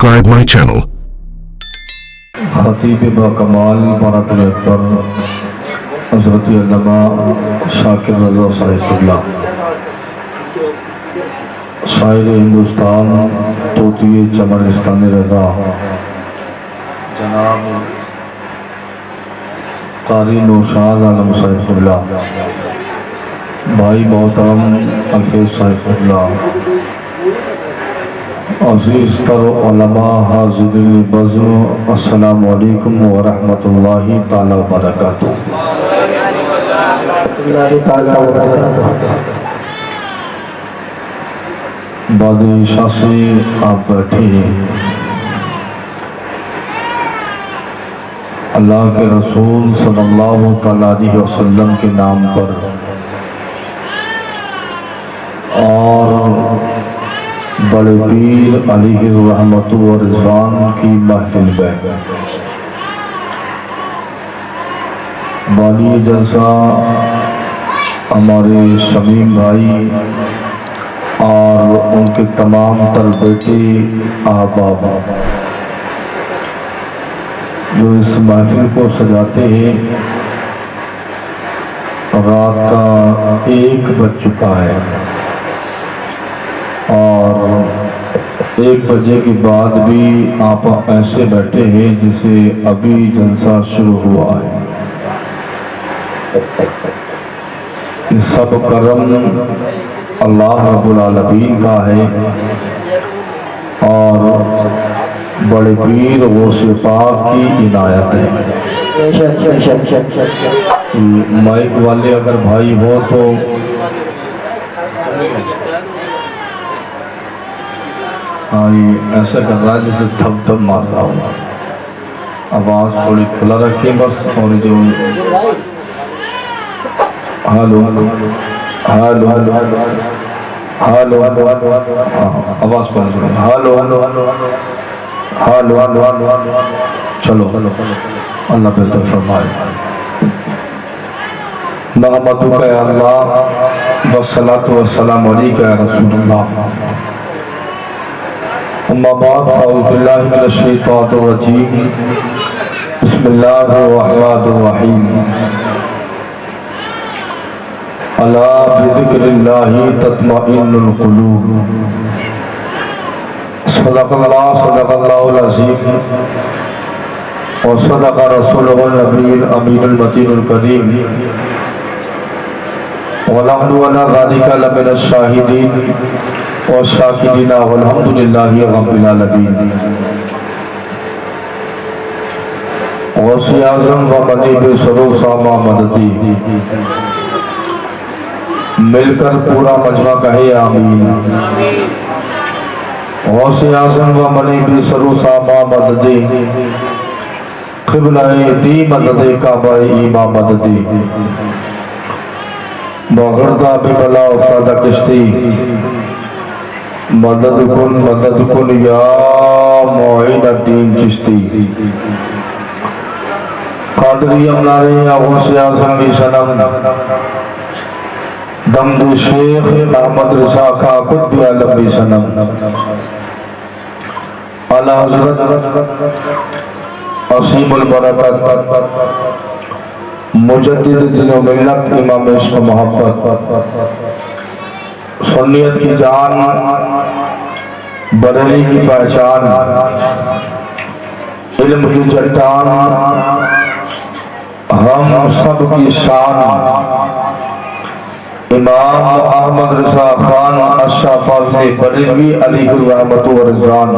subscribe my channel. خطیب با کمال برات اکبر حضرت علامہ شاکر رضا صاحب اللہ شاعر ہندوستان طوطی چمنستان رضا جناب قاری نوشاد عالم صاحب اللہ بھائی محترم الفیظ صاحب اللہ عزیز تر علماء حاضرین بزم السلام علیکم ورحمۃ اللہ تعالی وبرکاتہ۔ بادشاہ سے آپ بیٹھے ہیں، اللہ کے رسول صلی اللہ تعالی علیہ وسلم کے نام پر اور بڑے پیر علیہ الرحمت و رضوان کی محفل میں والی جلسہ ہمارے شمیم بھائی اور ان کے تمام تر بیٹے احباب جو اس محفل کو سجاتے ہیں، رات کا 1 بج چکا ہے اور 1 بجے کے بعد بھی آپ ایسے بیٹھے ہیں جسے ابھی جلسہ شروع ہوا ہے۔ یہ سب کرم اللہ رب العالمین کا ہے اور بڑے پیر غوث پاک کی عنایت ہے۔ مائک والے اگر بھائی ہو تو ہاں، یہ ایسا کر رہا ہے جیسے تھپ تھپ مارتا ہوں، آواز تھوڑی کھلا رکھیں بس۔ اور جو ہالو ہالو ہالو ہالو آواز پر ہالو ہالو ہالو ہالو چلو اللہ بہتر فرمائے۔ نعمتک یا اللہ والصلاۃ والسلام علیک یا رسول اللہ۔ اما بعد اعوذ باللہ من الشیطان الرجیم بسم اللہ الرحمن الرحیم الا بذکر اللہ تطمئن القلوب۔ صدق اللہ العظیم وصدق رسولہ النبی الامین المتین الکریم ونحن علی ذلک لمن الشاہدین والشاکرین والحمدللہ رب العالمین۔ غوث اعظم و منیب سرور ساما مددی، مل کر پورا مجمع کہے آمین۔ غوث اعظم و منیب سرور ساما مددی، قبلہ دی مدد کعبہ ایمہ مددی، بغردہ ببلا افتادہ کشتی، مدد کن یا معین الدین چشتی۔ قادری امنارے یا غوث اعظم کی سنم، دمد شیخ احمد رضا کا قطب عالم کی سنم، اعلی حضرت عظیم البرکت مجدد دین و ملت امام عشق محبت سنیت کی جان بریلی کی پہچان علم کی چٹان ہم سب کی شان امام احمد رضا خان اشرف فاضل بریلوی علیہ الرحمت و رضوان۔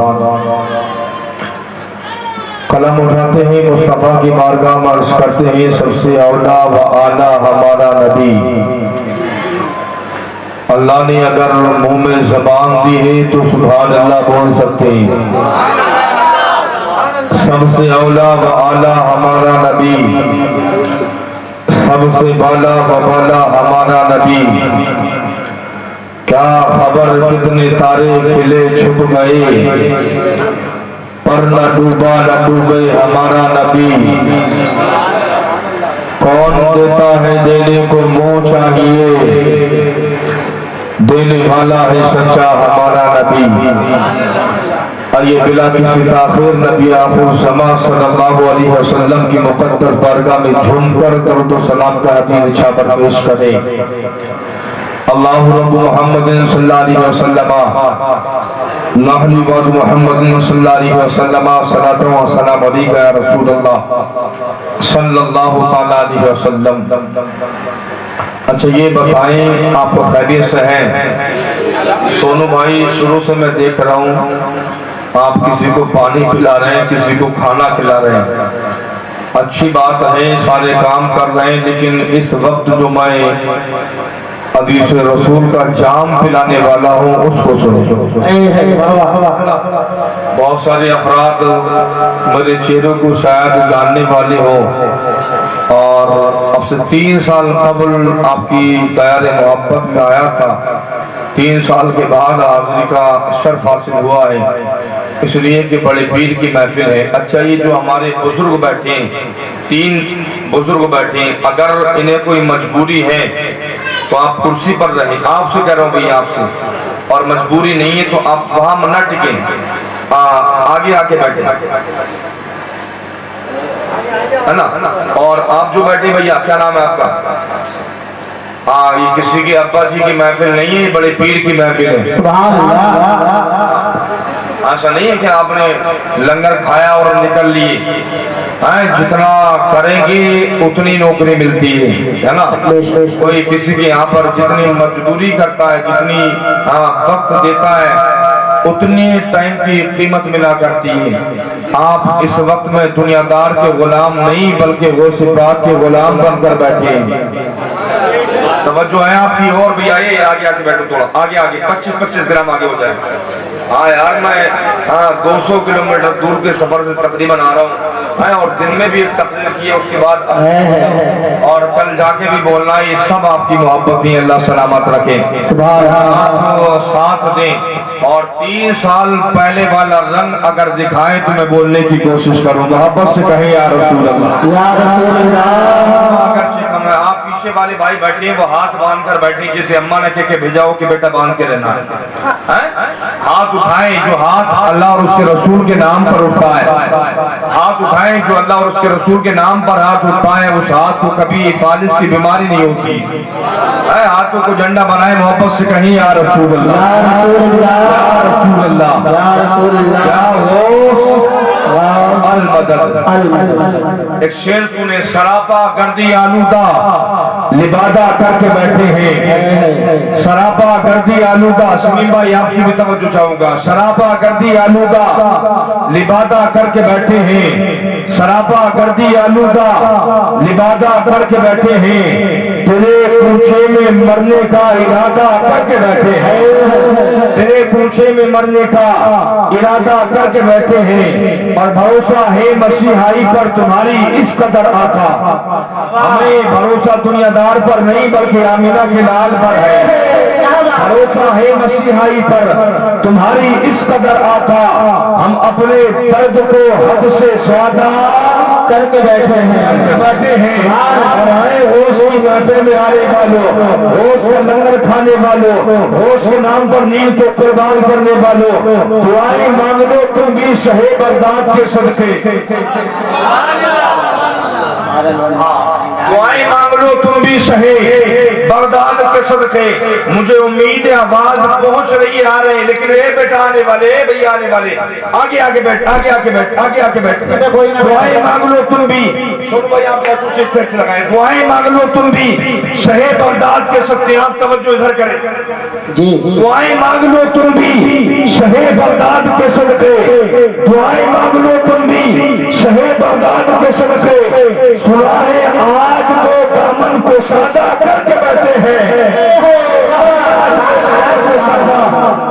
قلم اٹھاتے ہیں مصطفیٰ کی بارگاہ میں عرض کرتے ہیں سب سے اولا و اعلیٰ ہمارا نبی۔ اللہ نے اگر منہ میں زبان دی ہے تو سبحان اللہ بول سکتے ہیں۔ سب سے اولا و اعلیٰ ہمارا نبی، سب سے بالا و بالا ہمارا نبی۔ کیا خبر کتنے تارے کھلے چھپ گئے، پر نہ ڈوبے ہمارا نبی۔ کون دیتا ہے دینے کو منہ چاہیے، دینے والا ہے سچا ہمارا نبی۔ آئیے بلا کسی تاخیر نبی آخر سما صلی اللہ علیہ وسلم کی مقدس بارگاہ میں جھوم کر درود و سلام کا حدیث چھاپر پیش کریں۔ اللہ رب محمد صلی اللہ علیہ وسلم نحن بعد محمد صلی اللہ علیہ وسلم صلاۃ و سلام علیک یا رسول اللہ صلی اللہ تعالی علیہ وسلم۔ اچھا یہ بتائیں آپ کو خیریت سے ہیں؟ سونو بھائی شروع سے میں دیکھ رہا ہوں آپ کسی کو پانی پلا رہے ہیں، کسی کو کھانا کھلا رہے ہیں، اچھی بات ہے، سارے کام کر رہے ہیں، لیکن اس وقت جو میں حدیث رسول کا جام پلانے والا ہوں اس کو سنو۔ بہت سارے افراد میرے چہروں کو شاید جاننے والے ہوں، اور اب سے 3 سال قبل آپ کی دائر محبت میں آیا تھا، 3 سال کے بعد حاضری کا شرف حاصل ہوا ہے، اس لیے کہ بڑے پیر کی محفل ہے۔ اچھا یہ جو ہمارے بزرگ بیٹھے ہیں، 3 بزرگ بیٹھے ہیں، اگر انہیں کوئی مجبوری ہے تو آپ کرسی پر رہیں، آپ سے کہہ رہا ہوں بھئی آپ سے، اور مجبوری نہیں ہے تو آپ وہاں نہ ٹکیں، آگے آ کے بیٹھیں، ہے نا؟ اور آپ جو بیٹھے بھیا کیا نام ہے آپ کا؟ یہ کسی کے ابا جی کی محفل نہیں ہے، بڑے پیر کی محفل ہے۔ سبحان اللہ۔ ایسا نہیں ہے کہ آپ نے لنگر کھایا اور نکل لیے، جتنا کریں گے اتنی نوکری ملتی ہے نا؟ کوئی کسی کے یہاں پر جتنی مزدوری کرتا ہے، جتنی وقت دیتا ہے، اتنی ٹائم کی قیمت ملا کرتی ہے۔ آپ اس وقت میں دنیا دار کے غلام نہیں بلکہ غوث پاک کے غلام بن کر بیٹھے ہیں۔ توجہ ہے آپ کی، اور بھی آئیے آگے آ کے بیٹھو، تھوڑا آگے آگے 25-25 گرام آگے ہو جائے۔ ہاں یار میں 200 کلومیٹر دور کے سفر سے تقریباً آ رہا ہوں، اور دن میں بھی تقریر کی ہے، اس کے بعد اور کل جا کے بھی بولنا ہے۔ یہ سب آپ کی محبت ہی، اللہ سلامت رکھے، آپ ساتھ دیں، اور 3 سال پہلے والا رنگ اگر دکھائیں تو میں بولنے کی کوشش کروں، محبت سے کہیں یا رسول اللہ، یا رسول اللہ۔ آپ پیچھے والے بھائی بیٹھے ہیں وہ ہاتھ باندھ کر بیٹھے، جسے اماں نے کہہ کے بھیجا ہو کہ بیٹا باندھ کے رہنا ہے، ہاتھ اٹھائیں جو ہاتھ اللہ اور اس کے رسول کے نام پر اٹھتا ہے، ہاتھ اٹھائیں جو اللہ اور اس کے رسول کے نام پر ہاتھ اٹھتا ہے، اس ہاتھ کو کبھی فالج کی بیماری نہیں ہوتی، ہاتھوں کو جھنڈا بنائے، محبت سے کہیں یا رسول اللہ، یا رسول اللہ، یا رسول اللہ، یا غوث المدد۔ ایک شعر سنے، سراپا گردی آلودہ لبادہ کر کے بیٹھے ہیں، سراپا گردی آلودہ، شمیم بھائی آپ کی بھی توجہ چاہوں گا، سراپا گردی آلودہ لبادہ کر کے بیٹھے ہیں، سراپا گردی آلودہ لبادہ کر کے بیٹھے ہیں، تیرے پوچھے میں مرنے کا ارادہ کر کے بیٹھے ہیں، تیرے پوچھے میں مرنے کا ارادہ کر کے بیٹھے ہیں، اور بھروسہ ہے مسیحائی پر تمہاری اس قدر آقا، ہمیں بھروسہ دنیا دار پر نہیں بلکہ آمینہ کے لال پر ہے، بھروسہ ہے مسیحائی پر تمہاری اس قدر آقا، ہم اپنے درد کو حد سے زیادہ کر کے بیٹھے ہیں، اور آئے ہوش کی محفل میں آنے والوں، ہوش کا لنگر کھانے والوں، ہوش کے نام پر نیند کو قربان کرنے والوں، دعائیں مانگ لو تم بھی شہ بغداد کے صدقے، دعائیں مانگ لو تم بھی شہ بغداد کے صدقے، مجھے امید ہے آواز پہنچ رہی ہے، آ رہے ہیں، لیکن اے بیٹا آنے والے، اے بھئی آنے والے، آگے آگے بیٹھ، آگے آگے بیٹھ، آگے آگے بیٹھ، دعائیں مانگ لو تم بھی، سن بھائی آپ کا کچھ ایک سیکس لگائیں، دعائیں مانگ لو تم بھی شہ بغداد کے صدقے، آپ توجہ ادھر کریں، دعائیں مانگ لو تم بھی شہ بغداد کے صدقے، دعائیں مانگ لو تم بھی شہ بغداد کے صدقے، سنا ہے آج وہ دامن کو سادہ کر کے بیٹھے ہیں،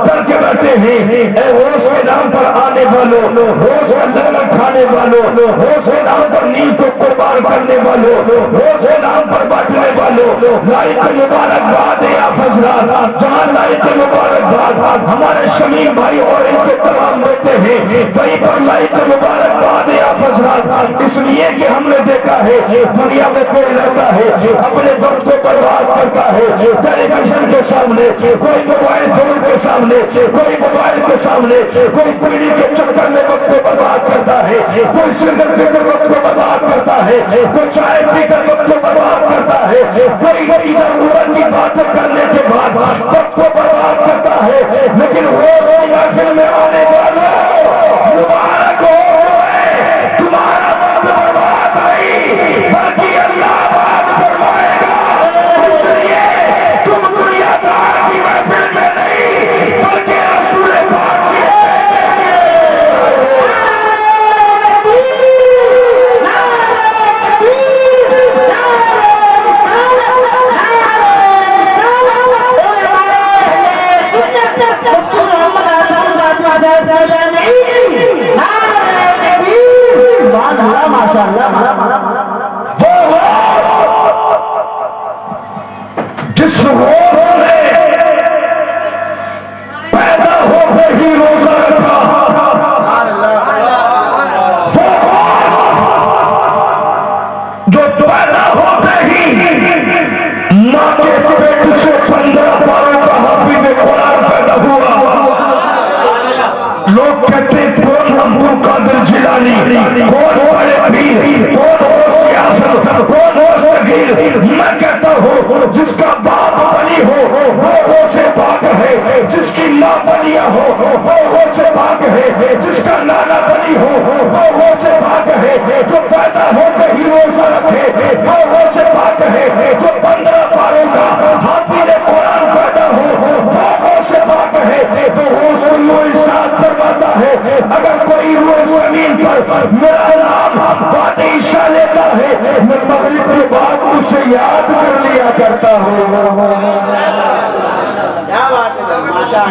کر کے بیٹھے ہیں، اے ہوش کے نام پر آنے والوں، ہوش کا لنگر کھانے والوں، ہوش کے نام پر نیند کو قربان کرنے والوں، ہوش کے نام پر بانٹنے والوں، لائق مبارکباد یا فضلات، جہاں لائق مبارکباد ہمارے شمیم بھائی اور ان کے تمام بیٹے ہیں، وہیں پر لائق مبارکباد یا فضلات، اس لیے کہ ہم نے دیکھا ہے دنیا میں کوئی لڑکا ہے اپنے وقت کو برباد کرتا ہے، ٹیلی ویژن کے سامنے، کوئی موبائل فون کے سامنے، کوئی موبائل کے سامنے، کوئی پیڑھی کے چکر میں وقت کو برباد کرتا ہے، کوئی سگریٹ پی کر وقت کو برباد کرتا ہے، کوئی چائے پی کر وقت کو برباد کرتا ہے، کوئی ادھر ادھر کی باتیں کرنے کے بعد وقت کو برباد کرتا ہے. لیکن وہ محفل میں آنے والوں مبارک ہو تمہارا وقت برباد نہیں بلکہ اللہ آباد فرمائے گا. اس لیے تم دنیا دار کی محفل میں نہیں بلکہ رسول پاک کی جس روز میں پیدا ہوتے ہی روزہ رکھا، جو پیدا ہوتے ہی ماں کے پیٹ سے 15 پاروں کا حافظ قرآن پیدا ہوا. لوگ کہتے ہیں کون عبد القادر جیلانی، کون بڑے پیر، کون ہو سیاست، کون ہو صغیر. میں کہتا ہوں جس کا باپ ولی ہو وہ سے پاک ہے، جس کی ماں ولیہ ہو وہ سے پاک ہے، جس کا نانا ولی ہو وہ سے پاک ہے، جو پیدا ہوتے ہی روزہ رکھے وہ سے پاک ہے، جو 15 پاروں کا حافظ قرآن پیدا ہو وہ سے پاک ہے. تو وہ ارشاد فرماتا ہے اگر کوئی روئے زمین پر میرا نام بات عشاء لیتا ہے میں مغرب کے بعد اسے یاد کر لیا کرتا ہوں،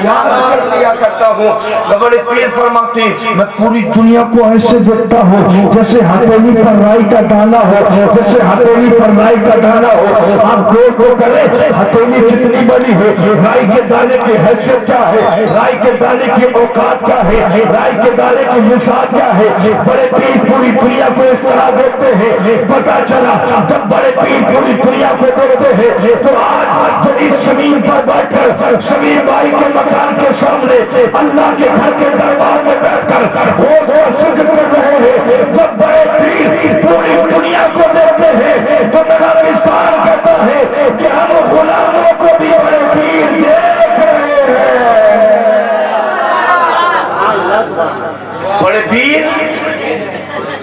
یاد کر لیا کرتا ہوں. بڑے پیر فرماتے میں پوری دنیا کو ایسے دیکھتا ہوں جیسے ہتھیلی پر رائی کا دانا ہو، جیسے ہتھیلی پر رائی کا دانا ہو. آپ گول کو کریں ہتھیلی کتنی بڑی ہے، رائی کے دانے کی حیثیت کیا ہے، رائی کے دانے کی اوقات کیا ہے، رائی کے دانے کی مثال کیا ہے. بڑے پیر پوری دنیا کو اس طرح دیکھتے ہیں. پتا چلا جب بڑے پیر پوری دنیا کو دیکھتے ہیں تو آج جو اس زمین پر بیٹھ کر شمیر بھائی کے مکان کے سامنے اللہ کے گھر کے دربار میں بیٹھ کر وہ سجد کر رہے ہیں. جب بڑے پیر پوری دنیا کو دیکھتے ہیں تو میرا وصال کہتا ہے کہ ہم غلاموں کو بھی بڑے پیر دیکھ رہے ہیں. بڑے پیر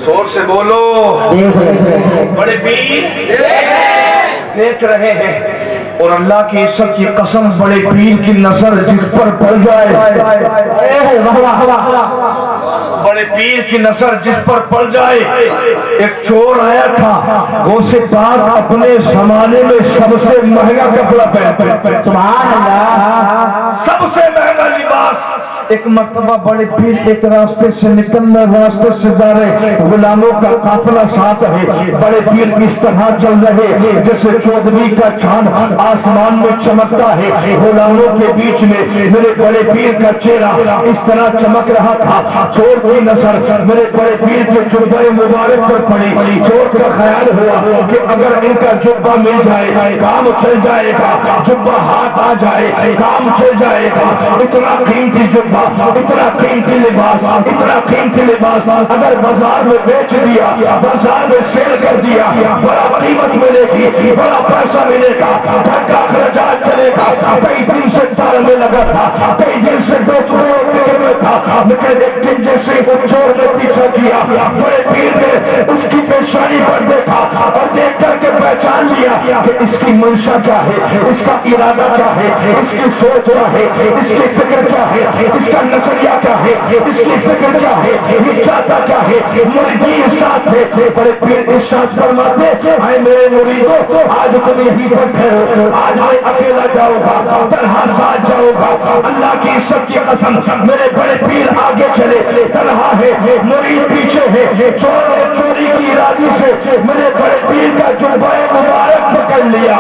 زور سے بولو، بڑے پیر دیکھ رہے ہیں. اور اللہ کی عزت کی قسم بڑے پیر کی نظر جس پر پڑ جائے، بڑے پیر کی نظر جس پر پڑ جائے. ایک چور آیا تھا غوث پاک اپنے زمانے میں سب سے مہنگا کپڑا پہنتے، سبحان اللہ، سب سے مہنگا لباس. ایک مرتبہ بڑے پیر ایک راستے سے نکلنے راستے سے جا رہے، غلاموں کا قافلہ ساتھ ہے. بڑے پیر اس طرح چل رہے جیسے چودھری کا چاند آسمان میں چمکتا ہے. غلاموں کے بیچ میں میرے بڑے پیر کا چہرہ اس طرح چمک رہا تھا. چور کی نظر میرے بڑے پیر کے جبہ مبارک پر پڑی. چور کا خیال ہوا کہ اگر ان کا جبہ مل جائے کام چل جائے گا، جبہ ہاتھ آ جائے کام چل جائے گا. اتنا قیمتی جبہ، اتنا قیمتی لباس، اتنا قیمتی لباس اگر بازار میں بیچ دیا، بازار میں سیل کر دیا، بڑا قیمت ملے گی، بڑا پیسہ ملے گا، گھر کا اخراجات چلے گا. کئی دن سے ڈر میں لگا تھا، کئی دن سے دوسروں فکر میں تھا. لیکن ایک دن جیسے وہ چور نے پیچھا کیا، بڑے پیر نے اس کی پیشانی پر دیکھا اور دیکھ کر کے پہچان لیا کہ اس کی منشا کیا ہے، اس کا ارادہ کیا ہے، اس کی سوچ کیا ہے، اس کی فکر کیا ہے، اس کا نظریہ کیا ہے، اس کی فکر کیا ہے، یہ چاہتا کیا ہے. مریدی ارشاد تھے، بڑے پیر ارشاد فرماتے اے میرے مریدو آج تم یہیں پر ٹھہرو، آج میں اکیلا جاؤں گا، تنہا ساتھ جاؤں گا. اللہ کی عزت کی قسم میرے بڑے پیر آگے چلے، تنہا ہے، مرید پیچھے ہے. چور نے چوری کی ارادی سے میرے بڑے پیر کا جبہ مبارک پکڑ لیا.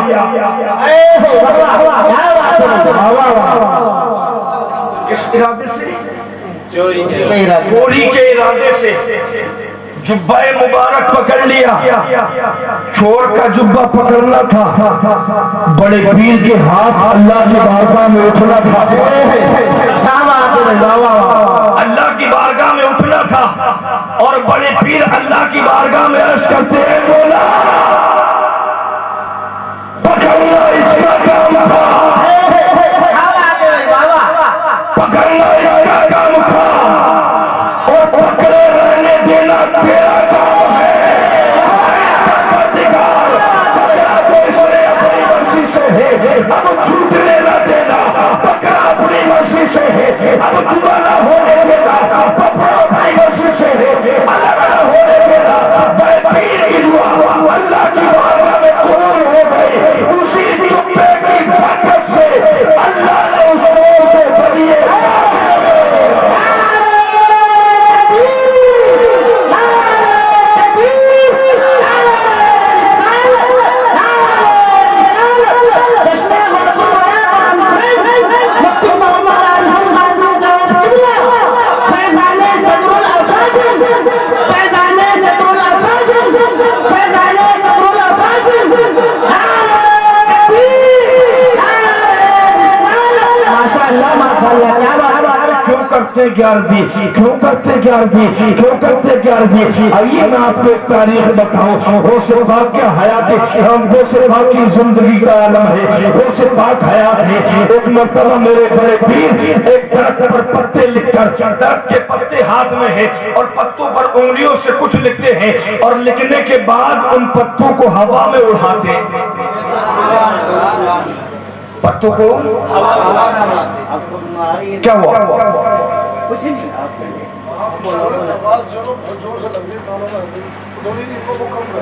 کس ارادے سے؟ چوری کے ارادے سے جبہ مبارک پکڑ لیا. چور کا جبہ پکڑنا تھا، بڑے پیر کے ہاتھ اللہ کی بارگاہ میں اٹھنا تھا. अल्लाह की बारगाह में उठना था और बड़े पीर अल्लाह की बारगाह में अर्ज करते हैं, बोला पकड़ना इसका काम था, पकड़ना इसका काम था और पकड़े रहने देना तेरा काम है। पकड़ा तो इसने अपनी मर्जी से है, अब छूटने न देना। पकड़ा अपनी मर्जी से है, अब जुदा न होने देना। पकड़ा अपनी मर्जी से है, अलग न होने देना। बड़े पीर की दुआ अल्लाह की बारगाह में कबूल हो गई। उसी जुब्बे की बरकत से अल्लाह ने उस लोगों को बरिए करते ग्यारहवीं, क्यों करते ग्यारहवीं, क्यों करते ग्यारहवीं? आइए मैं आपको एक तारीख बताऊं। गौसे पाक के हयात, हम गौसे पाक की जिंदगी का आलम है, गौसे पाक हयात है। एक मर्तबा मेरे बड़े पीर एक दरख्त पर पत्ते लिखकर, दरख्त के पत्ते हाथ में है और पत्तों पर उंगलियों से कुछ लिखते हैं और लिखने के बाद उन पत्तों को हवा में उड़ाते हैं। पत्तों को क्या हुआ? कुछ नहीं।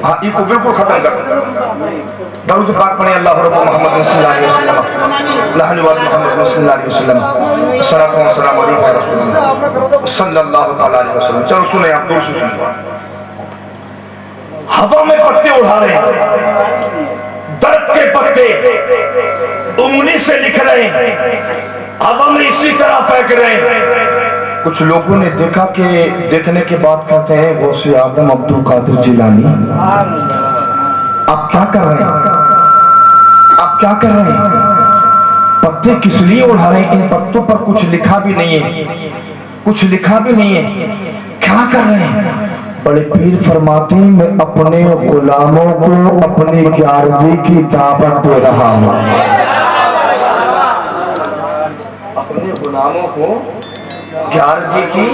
हाँ, ये को बिल्कुल खत्म कर दरूद पाक पढ़े अल्लाह रब्बु मोहम्मद सल्लल्लाहु अलैहि वसल्लम लहन व मोहम्मद सल्लल्लाहु अलैहि वसल्लम सलातो व सलाम अलैहि रसूलुल्लाह सल्लल्लाहु तआला अलैहि वसल्लम। चलो सुने, आप दूर से सुनिए। हवा में पत्ते उड़ा रहे हैं, दरख्त के पत्ते उंगली से लिख रहे हैं, हवा में इसी तरह फेंक रहे हैं। कुछ लोगों ने देखा कि देखने के बाद कहते हैं गौसे आजम अब्दुल कादिर जिलानी, आप क्या कर रहे हैं? आप क्या कर रहे हैं? पत्ते किस लिए उड़ा रहे हैं? इन पत्तों पर कुछ लिखा भी नहीं है, कुछ लिखा भी नहीं है, क्या कर रहे हैं? बड़े पीर फरमाते हैं, मैं अपने गुलामों को अपनी 11वीं की दावत दे रहा हूँ। अपने गुलामों को 11वीं की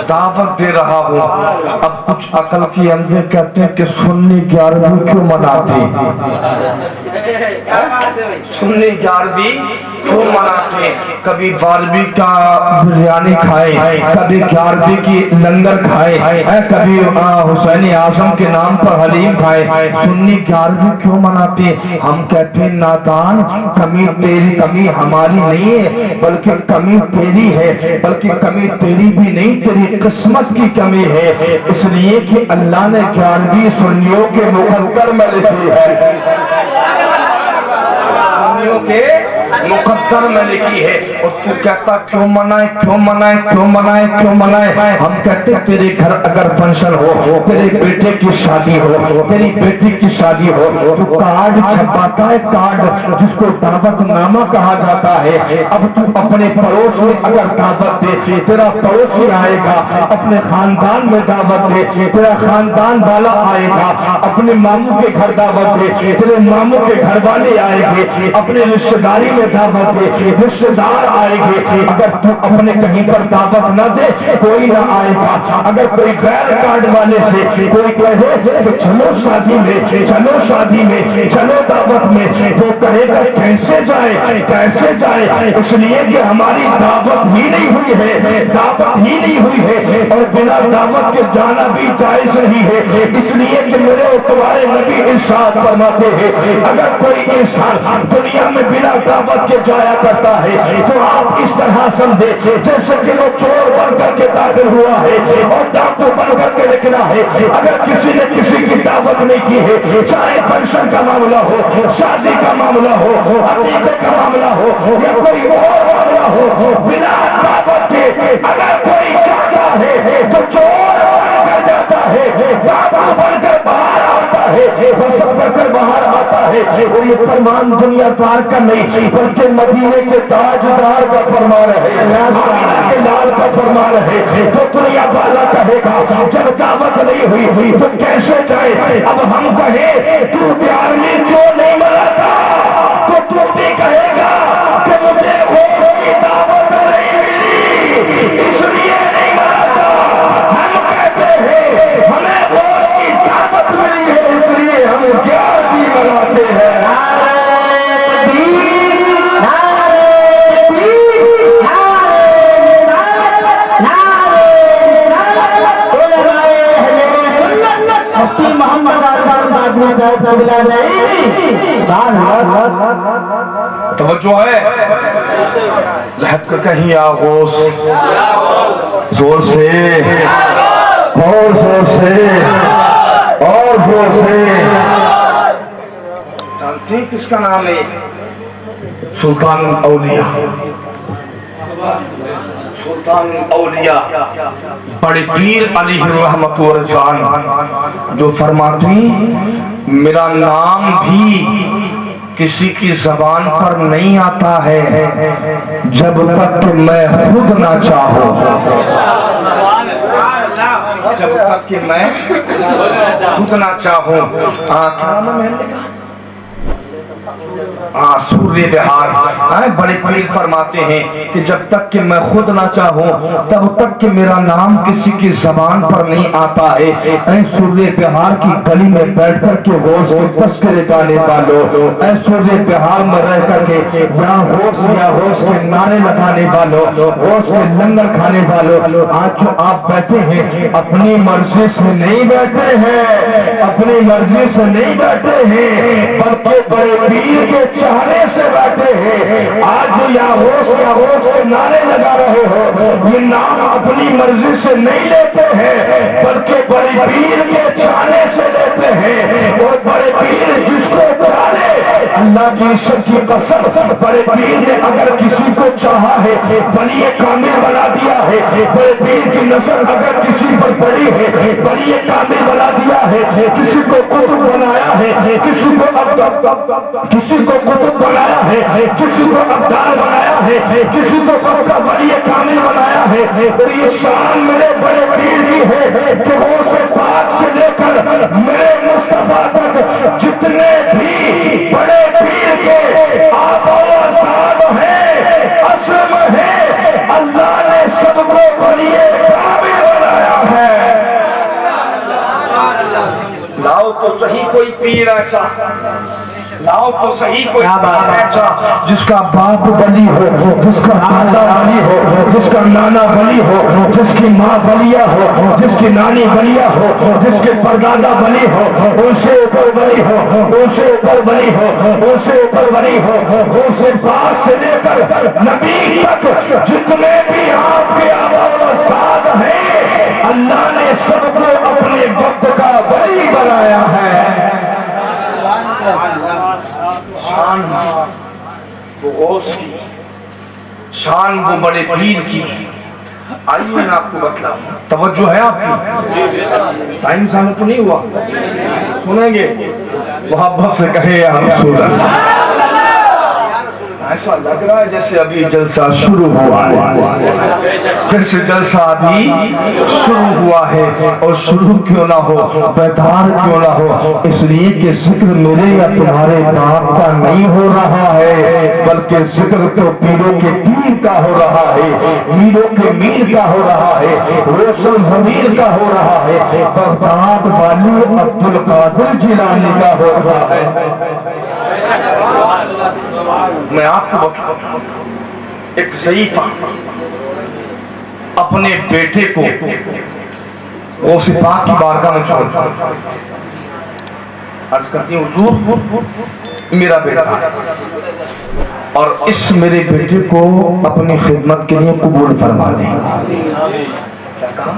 दावत दे रहा हूँ। अब कुछ अकल के अंदर कहते हैं कि सुन्नी 11वीं क्यों मनाते? सुन्नी 11वीं क्यों मनाते? कभी 12वीं का बिरयानी खाए, कभी 11वीं की लंगर खाए, कभी हुसैन आजम के नाम पर हलीम खाए। सुन्नी 11वीं क्यों मनाते? हम कहते हैं नादान, कमी तेरी, कमी हमारी नहीं है, बल्कि कमी तेरी है, बल्कि कमी तेरी भी नहीं, तेरी किस्मत की कमी है। इसलिए कि अल्लाह ने 11वीं सुन्नियों के मुकद्दर में लिखी है, सुन्नियों के मुकद्दर में लिखी है। और तू कहता क्यों मनाए, क्यों मनाए, क्यों मनाए, क्यों मनाए? हम कहते तेरे घर अगर फंक्शन हो, तेरे बेटे की शादी हो, तेरी बेटी की शादी हो, तो कार्ड छपाता है, कार्ड जिसको दावतनामा कहा जाता है। अब तू अपने पड़ोस में अगर दावत दे, तेरा पड़ोसी आएगा, अपने खानदान में दावत दे, तेरा खानदान वाला आएगा, अपने मामू के घर दावत दे, तेरे मामू के घर वाले आएंगे, अपने रिश्तेदारी में दावत दे, रिश्तेदार आएंगे। अगर तू अपने कहीं पर दावत न दे, कोई ना आएगा। अगर कोई गैर कार्ड वाले से कोई कहे तो चलो शादी में, चलो शादी में, चलो दावत में, वो कहेगा कैसे जाए, कैसे जाए? इसलिए कि हमारी दावत ही नहीं हुई है, दावत ही नहीं हुई है, और बिना दावत के जाना भी जायज नहीं है। इसलिए कि मेरे और तुम्हारे नबी इरशाद फरमाते हैं, अगर कोई इंसान दुनिया में बिना दावत के जाया करता है तो आप इस तरह समझे जैसे कि वो चोर बन करके दाखिल हुआ है और डाकू बन करके निकला है। अगर किसी ने किसी की दावत नहीं की है, चाहे फंक्शन का मामला हो, शादी का मामला हो, अकीदे का मामला हो या कोई और मामला हो, बिना दावत के अगर कोई जाता है तो चोर बनकर जाता है, डाकू बनकर बाहर आता है, बस बढ़ कर बाहर आता है। और ये फरमान दुनिया दार का नहीं बल्कि मदीने के ताजदार का फरमान है, आमिना के लाल का फरमान है। तो दुनिया वाला कहेगा जब दावत नहीं हुई तो कैसे जाए। अब हम कहे तू प्यार में क्यों नहीं मनाता, तो तू भी कहेगा कि मुझे वो दावत नहीं मिली इसलिए नहीं मनाता। हम कहते हैं हमें वो की दावत मिली है इसलिए हम प्यार की मनाते हैं। तवज्जो है, लहक का कहीं आगोश, जोर से और जोर से और जोर से। जानते हैं किसका नाम है? सुल्तान औलिया, सुल्तान औलिया बड़े पीर अली रहमत व रिजवान जो फरमाती मेरा नाम भी किसी की जबान पर नहीं आता है जब तक कि मैं खुद ना चाहूं, जब तक कि मैं खुद ना चाहूं। सूर्य बिहार बड़े पीर फरमाते हैं कि जब तक कि मैं खुद ना चाहूं तब तक कि मेरा नाम किसी की जबान पर नहीं आता है। सूर्य बिहार की गली में बैठ कर के होश के तस्करे गाने वालों, सूर्य बिहार में रह करके यहाँ होश के नारे लगाने वालों, होश के लंगर खाने वालों, आज जो आप बैठे हैं अपनी मर्जी से नहीं बैठे हैं, अपनी मर्जी से नहीं बैठे हैं बल्कि बड़े पीर के चाहने से बैठे हैं। आज जो या होश के नारे लगा रहे हो ये नाम अपनी मर्जी से नहीं लेते हैं बल्कि बड़े पीर के चाहने से लेते हैं। और बड़े पीर जिसको चाहे अल्लाह की इज्जत की कसम, बड़े पीर ने अगर किसी को चाहा है बड़ी कामिल बना दिया है। बड़े पीर की नजर अगर किसी पर पड़ी है बड़ी कामिल बना दिया है। किसी को कुतुब बनाया है, किसी को कुतुब बनाया है, किसी को अब्दाल बनाया है, किसी को पक्का बड़ी कामिल बनाया है। तो ये शान मेरे बड़े पीर की है कि वो से पाक से लेकर मेरे मुस्तफा तक जितने भी बड़े पीर के आबाद हैं असम है अल्लाह ने सबको बड़ी कामिल बनाया है। लाओ तो सही कोई पीर ऐसा, लाओ तो सही कोई ऐसा जिसका बाप बली हो, जिसका दादा बली हो, जिसका नाना बली हो, जिसकी माँ बलिया हो, जिसकी नानी बलिया हो, जिसके परदादा बली हो, उनसे ऊपर बली हो, उनसे ऊपर बली हो, उनसे ऊपर बली हो, उनसे पास से लेकर नबी तक जितने भी आपके आबाद हैं अल्लाह ने सबको अपने वक्त का बली बनाया है। शान वो गौस की, शान वो बड़े पीर की। आइए मैं आपको बतलाऊं, तवज्जो है आपकी? टाइम साल तो नहीं हुआ, सुनेंगे मोहब्बत से कहे या रसूल अल्लाह। ऐसा लग रहा है जैसे अभी जलसा शुरू हुआ है, जैसे जलसा अभी शुरू हुआ है। और शुरू क्यों ना हो, बेदार क्यों ना हो, इसलिए कि जिक्र मेरे या तुम्हारे बाप का नहीं हो रहा है बल्कि जिक्र तो पीरों के पीर का हो रहा है, मीरों के मीर का हो रहा है, रोशन जमीर का हो रहा है, बगदाद वाली अब्दुल कादिर जिलानी का हो रहा है। मैं आपको बताऊं, एक ज़ईफ़ा अपने बेटे को वो सिपाह की बारगाह में छोड़ अर्ज करती हूँ हुजूर मेरा बेटा और इस मेरे बेटे को अपनी खिदमत के लिए कबूल फरमा लें। क्या कहा?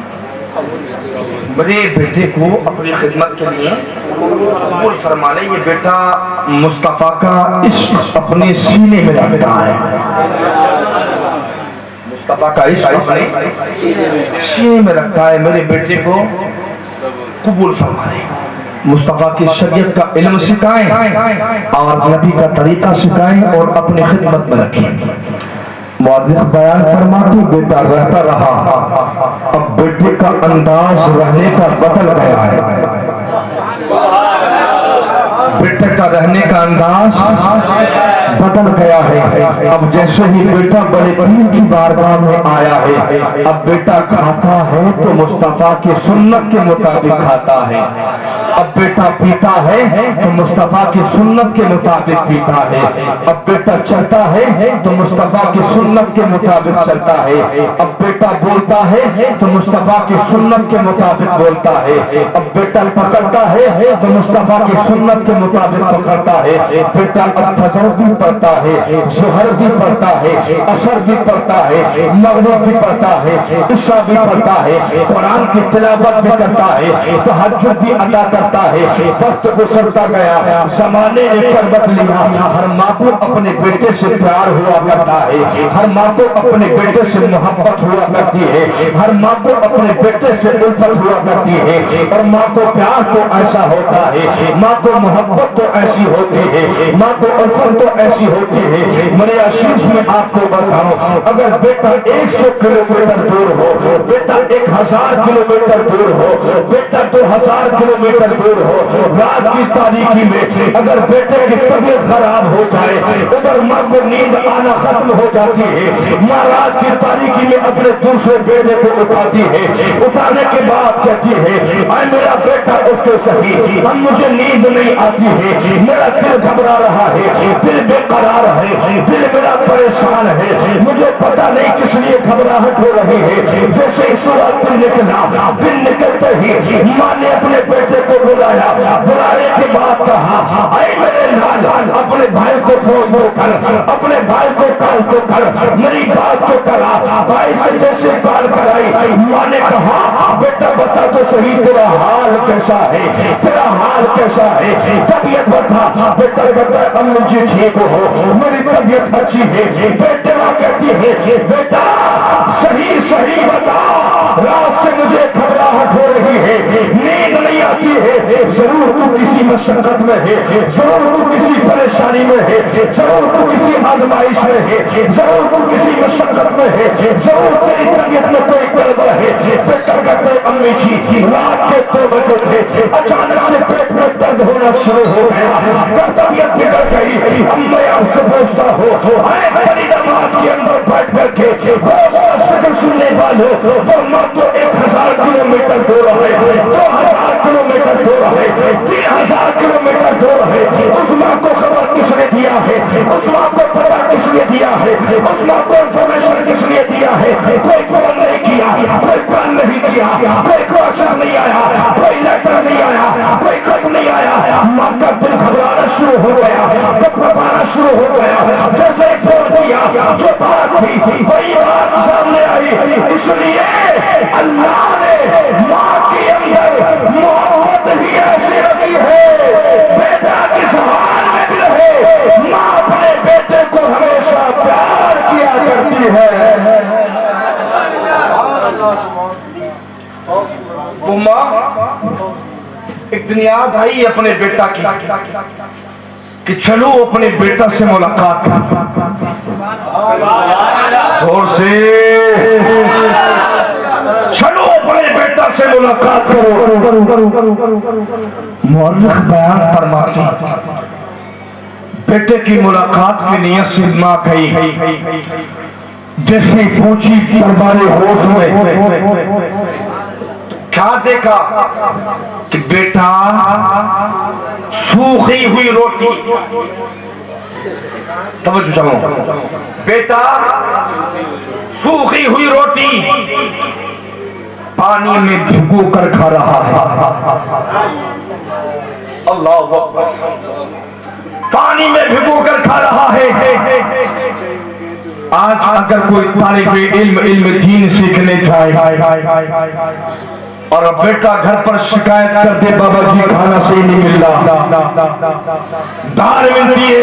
मेरे बेटे को अपनी खिदमत के लिए कबूल फरमा ले। ये बेटा मुस्तफा का इश्क अपने सीने में रखता है, मुस्तफा का इश्क अपने सीने में रखता है। मेरे बेटे को कबूल फरमा ले। मुस्तफा की शरीयत का इल्म सिखाएं और नबी का तरीका सिखाएं और अपनी खिदमत में रखें। मुअद्दिन बयान फरमाती बेटा रहता रहा, अब बेटे का अंदाज रहने का बदल गया है। बेटे का रहने का अंदाज बदल गया है। अब जैसे ही बेटा बड़े पीर की बारगाह में आया है, अब बेटा खाता है तो मुस्तफा की सुन्नत के मुताबिक खाता है। अब बेटा पीता है तो मुस्तफा की सुन्नत के मुताबिक पीता है। अब बेटा चलता है तो मुस्तफा की सुन्नत के मुताबिक चलता है। अब बेटा बोलता है तो मुस्तफा की सुन्नत के मुताबिक बोलता है। अब बेटा पकड़ता है तो मुस्तफा की सुन्नत के मुताबिक पकड़ता है। बेटा अब फजर भी पढ़ता है, ज़ोहर भी पढ़ता है, असर भी पढ़ता है, मगरिब भी पढ़ता है, इशा भी पढ़ता है, कुरान की तिलावत भी करता है, तहज्जुद भी अदा करता है। वक्त गुजरता गया, ज़माने ने करवट लिया। हर माँ को अपने बेटे से प्यार हुआ करता है, हर माँ को अपने बेटे से मोहब्बत हुआ करती है, हर माँ को अपने बेटे से उल्फत हुआ करती है। और माँ को प्यार तो ऐसा होता है, माँ को मोहब्बत तो ऐसी होती है, माँ को उल्फत तो ऐसी होती है। मेरे आशीष में आपको बताऊं, अगर बेटा 100 किलोमीटर दूर हो, बेटा 1000 किलोमीटर दूर हो, बेटा 2000 किलोमीटर दूर हो, रात की तारीकी में अगर बेटे की तबीयत खराब हो जाए, उधर माँ को नींद आना खत्म हो जाती है। माँ रात की तारीकी में अपने दूसरे बेटे को उठाती है, उठाने के बाद कहती है, आए मेरा बेटा उठ के सही, अब मुझे नींद नहीं आती है, मेरा दिल घबरा रहा है, दिल बेकरार है, दिल मेरा परेशान है, मुझे पता नहीं किस लिए घबराहट हो रही है। जैसे ही सूरज दिन निकला, दिन निकलते ही माँ ने अपने बेटे को बुलाया, बुलाने के बाद कहा, आए मेरे लाल, अपने भाई को फोन कर, अपने भाई को कॉल तो कर, मेरी बात तो करा। भाई से जैसे कॉल कराई, माँ ने कहा, बेटा बता तो सही तेरा हाल कैसा है, तेरा हाल कैसा है, तबीयत बता। बेटा कहता है अम्मी जी ठीक हो, मेरी तबीयत अच्छी है। बेटे माँ कहती है, बेटा सही सही बता, रात से मुझे घबराहट हो रही है, नींद नहीं आती है, जरूर तू किसी मशक्कत में है, जरूर तू किसी परेशानी में है, जरूर तू किसी आजमाइश में है, जरूर तू किसी मशक्कत में है, जरूर तेरी तबीयत में कोई गड़बड़ है। बेटा कहते हैं अम्मी जी रात के 2 बजे थे, अचानक से पेट में दर्द होना शुरू हो गया, तबीयत बिगड़ गई। अब मैं आपसे पूछता हूँ, आए बड़ी नमाज के अंदर बैठ करके शक्ल सुनने वालों, वो माँ तो 1000 किलोमीटर दूर है, 2000 किलोमीटर दूर है, 3000 किलोमीटर दूर है। उस माँ को खबर किसने दिया है, उस माँ को पता किसने दिया है, उस माँ को इंफॉर्मेशन किसने दिया है? कोई फोन नहीं किया, कोई कॉल नहीं किया, कोई क्वेश्चन नहीं आया, कोई लेटर नहीं आया, कोई खत नहीं आया। माँ का दिल घबराना शुरू हो गया, घबराना शुरू हो गया। जैसे ही फोन किया, जो बात थी वही बात सामने आई। इसलिए अल्लाह ने माँ के अंदर मोहब्बत ही ऐसी रखी है, बेटा किस हाल में भी रहे, माँ अपने बेटे को हमेशा प्यार किया करती है। वो माँ एक दिन याद आई अपने बेटा की कि चलो अपने बेटा से मुलाकात जोर से, चलो अपने बेटा से मुलाकात करो। मुअर्रिख बयान फरमाती, बेटे की मुलाकात की नियत से माँ गई, जैसे पहुंची दरबारे होश में, क्या देखा कि बेटा सूखी हुई रोटी, तवज्जो चाहो, बेटा सूखी हुई रोटी पानी में भिगो कर खा रहा है। अल्लाह अकबर, पानी में भिगो कर खा रहा है। आज अगर कोई तालिबे इल्म दीन सीखने जाए और बेटा घर पर शिकायत कर दे, बाबा जी खाना सही नहीं मिल रहा, दाल मिलती है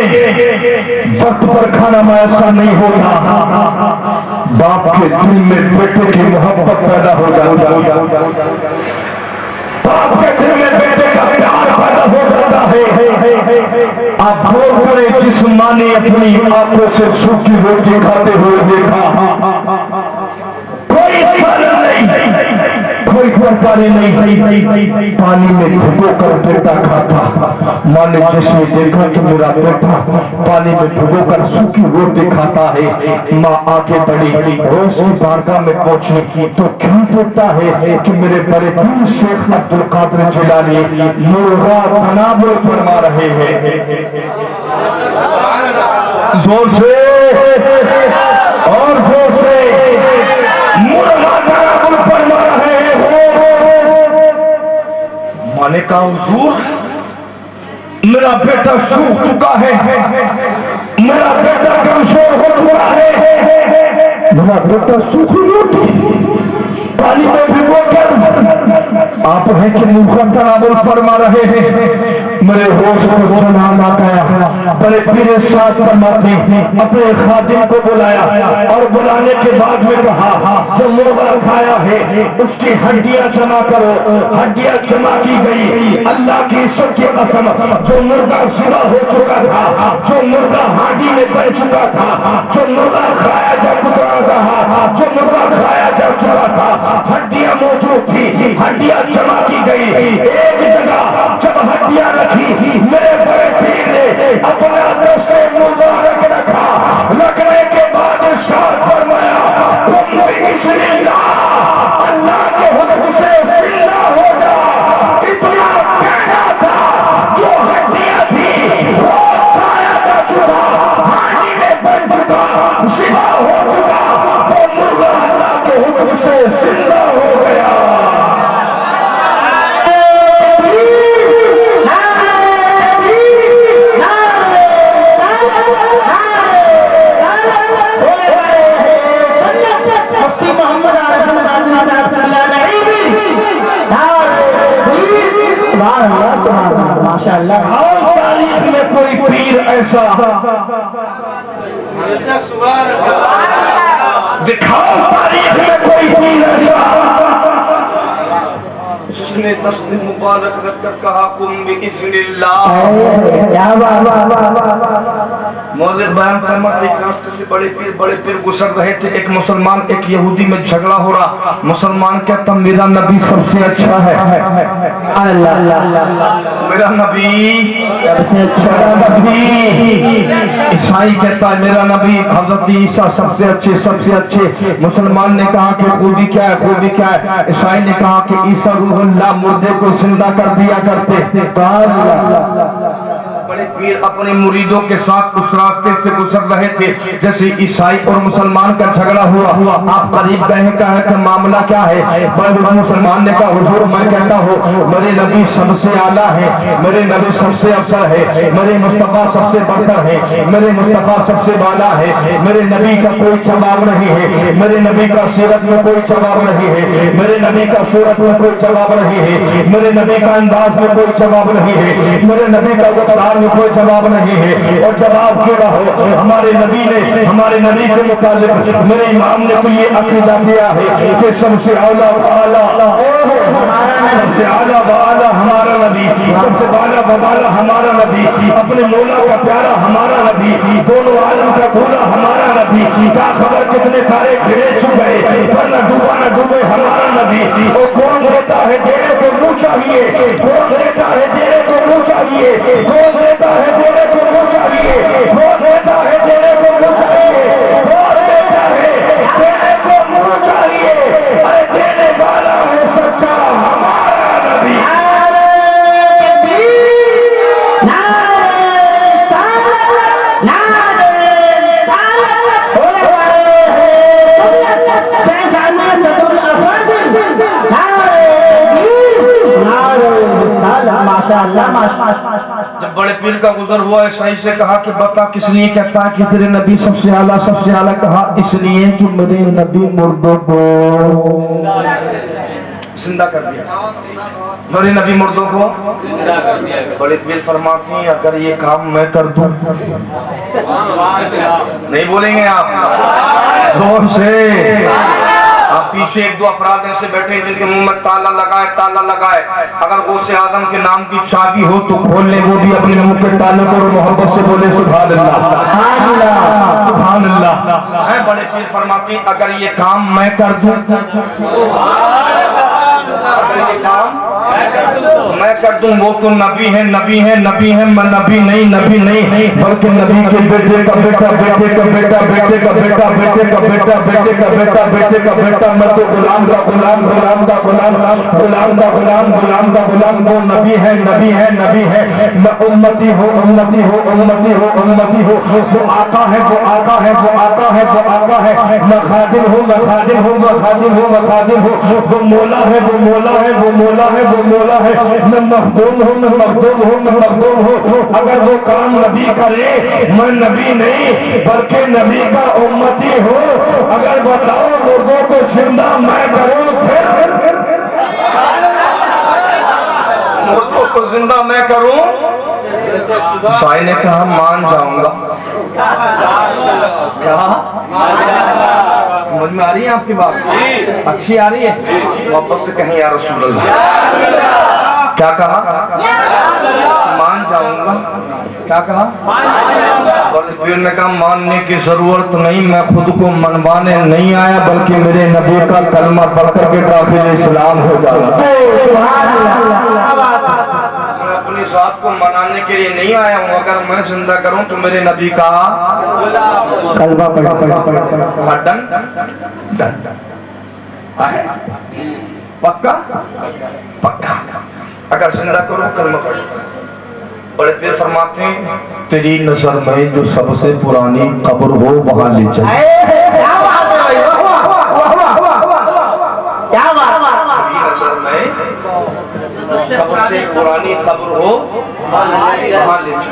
वक्त पर खाना मैसर नहीं होता, बाप के दिल में बेटे की मोहब्बत पैदा हो जाती है, बाप के दिल में बेटे का प्यार होता है। आप भोर पड़े जिस माँ ने अपनी आंखों से सूखी रोटी खाते हुए देखा, कोई सालन नहीं, कोई तरकारी नहीं, पानी में भिगो कर बेटा खाता। माँ ने जैसे देखा कि मेरा बेटा पानी में भिगो कर सूखी रोटी खाता है, माँ आगे बढ़ी, रोज की बारगाह में पहुंची तो क्या देखता है कि मेरे बड़े पीर शेख अब्दुल कादिर जिलानी मुर्गा तनाबुल फरमा रहे हैं। जोर से और जोर से मुर्गा तनाबुल फरमा रहे हैं। माने कहा हुजूर, मेरा बेटा सूख चुका है, मेरा बेटा कमजोर हो चुका है, मेरा बेटा सूखी रोटी पानी में भिगो कर आप है कि मुर्गा तनाबुल फरमा रहे हैं। मेरे होश को नाम आ गया। बड़े पीरे साथ फरमाते अपने खादिम को बुलाया और बुलाने के बाद में कहा, जो मुर्गा खाया है उसकी हड्डियां जमा करो। हड्डियां जमा की गई। अल्लाह की इज्जत की कसम, जो मुर्गा सिवा हो चुका था, जो मुर्गा हांडी में बन चुका था, जो मुर्गा खाया जा चुका था, जो मुर्गा खाया जा चुका था, हड्डियां मौजूद थी, हड्डियां जमा की गई। एक जगह जब हड्डियां रखी, मेरे बड़े पीर ने अपना दस्ते मुबारक रखा। रखने के बाद इरशाद फरमाया, तुम बिस्मिल्लाह, अल्लाह के हुक्म से जिंदा हो जा। इतना कहना था, जो हड्डियां थी वो खाया जा चुका, हांडी में बन चुका, जिंदा हो चुका, तो मुर्गा अल्लाह के हुक्म से जिंदा हो गया। माशाअल्लाह, तारीख में कोई पीर ऐसा दिखाओ, तारीख में कोई पीर ऐसा उसने दस्ते मुबारक रखकर कहा, कुम बिइज़्निल्लाह। मौलिद बयान फरमाते एक रास्ते से बड़े पीर गुजर रहे थे। एक मुसलमान एक यहूदी में झगड़ा हो रहा। मुसलमान कहता, मेरा नबी सबसे अच्छा है, मेरा नबी सबसे अच्छा नबी। ईसाई कहता है, मेरा नबी हजरत ईसा सबसे अच्छे, सबसे अच्छे। मुसलमान ने कहा कि खूबी क्या है, खूबी क्या है? ईसाई ने कहा कि ईसा रूहुल्लाह मुर्दे को जिंदा कर दिया करते। बड़े पीर अपने मुरीदों के साथ उस रास्ते से गुजर रहे थे। जैसे ईसाई और मुसलमान का झगड़ा हुआ, आप करीब गए, कहा कि मामला क्या है? बड़े मुसलमान ने कहा, हुजूर मैं कहता हूँ मेरे नबी सबसे आला है, मेरे नबी सबसे अफसर है, मेरे मुस्तफा सबसे बढ़कर है, मेरे मुस्तफा सबसे बाला है, मेरे नबी का कोई जवाब नहीं है, मेरे नबी का सीरत में कोई जवाब नहीं है, मेरे नबी का सूरत में कोई जवाब नहीं है, मेरे नबी का अंदाज में कोई जवाब नहीं है, मेरे नबी का गुफ्तार में कोई जवाब नहीं है। और जवाब क्यों हो? हमारे नबी ने, हमारे नबी के मुतालिक मेरे इमाम ने तो ये अकीदा किया है कि सबसे आला वाला, सबसे आला वाला हमारा नबी, सबसे बाला बबाला हमारा नबी, अपने मौला का प्यारा हमारा नबी, दोनों आलम का भूला हमारा नबी। क्या खबर कितने तारे घिरे छू गए, पर न डूबा न डूबे हमारा नबी। वो कौन देता है देने को मुँह चाहिए, कौन देता है देने को मुँह चाहिए, कौन देता है देने को मुँह चाहिए, कौन देता है देने को मुँह चाहिए, कौन देता है देने को मुँह चाहिए। अरे देने वाला है सच्चा हमारा नबी। जब बड़े पीर का गुजर हुआ, ईसाई से कहा कि बता किस लिए कहता है कि तेरे नबी सबसे आला, सबसे आला? कहा इसलिए कि मेरे नबी मुर्दों को जिंदा कर दिया, मेरे नबी मुर्दों को बड़े पीर फरमाती हैं, अगर ये काम मैं कर दूं, नहीं बोलेंगे आप जोर से, आप पीछे एक दो अफराद ऐसे बैठे हैं जिनके मुंह में ताला लगाए अगर गौसे आदम के नाम की चाबी हो तो खोल ले, वो भी अपने मुंह के ताले को मोहब्बत से बोले सुभान अल्लाह सुभान अल्लाह। है बड़े पीर फरमाती अगर ये काम मैं कर दूं, मैं कर दूं वो तो नबी है मैं नबी नहीं बल्कि नबी के बेटे का बेटा बेटे का बेटा बेटे का बेटा बेटे का बेटा बेटे का बेटा बेटे का बेटा, मैं तो गुलाम का गुलाम गुलाम का गुलाम गुलाम का गुलाम गुलाम का गुलाम, वो नबी है मैं उम्मती हो वो आका है मैं खादिम हूँ वो मौला है मैं मखदूम हूँ। अगर वो काम नबी करे मैं नबी नहीं बल्कि नबी का उम्मती हूँ। अगर बताओ मुर्दों को जिंदा मैं करूँ फिर मुर्दों को जिंदा मैं करूं, साई ने कहा मान जाऊंगा। क्या समझ में आ रही है आपकी बात? अच्छी आ रही है? वापस से कहें या रसूल अल्लाह। क्या कहा? मान जाऊंगा। क्या कहा? पीर ने कहा मानने की जरूरत नहीं, मैं खुद को मनवाने नहीं आया बल्कि मेरे नबी का कलमा पढ़कर के काफिल इस्लाम हो जाएगा। मैं अपनी जात को मनाने के लिए नहीं आया हूँ, अगर मैं जिंदा करूँ तो मेरे नबी का कलमा पढ़ पक्का अगर जिंदा करूँ कलमा पढ़। बड़े पीर फरमाते हैं तेरी नस्ल में जो सबसे पुरानी कब्र हो वहां ले चल। नस्ल में सबसे पुरानी कब्र हो वहां ले चल।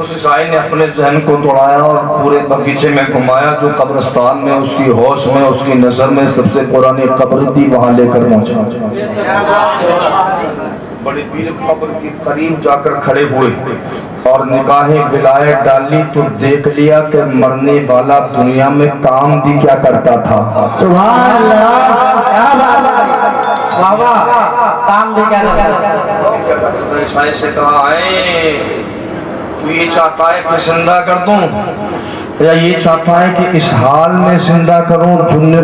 उस ईसाई ने अपने जहन को दौड़ाया और पूरे बगीचे में घुमाया, जो कब्रिस्तान में उसकी होश में उसकी नजर में सबसे पुरानी कब्र थी वहां लेकर पहुंचा। बड़े पीर कब्र के करीब जाकर खड़े हुए और निगाहें विलायत डाली तो देख लिया कि मरने वाला दुनिया में काम भी क्या करता था। सुभान अल्लाह, क्या बात है, वाह काम भी क्या करता। ईसाई से कहा है तू ये चाहता है कि जिंदा कर दूं या ये चाहता है कि इस हाल में जिंदा करूं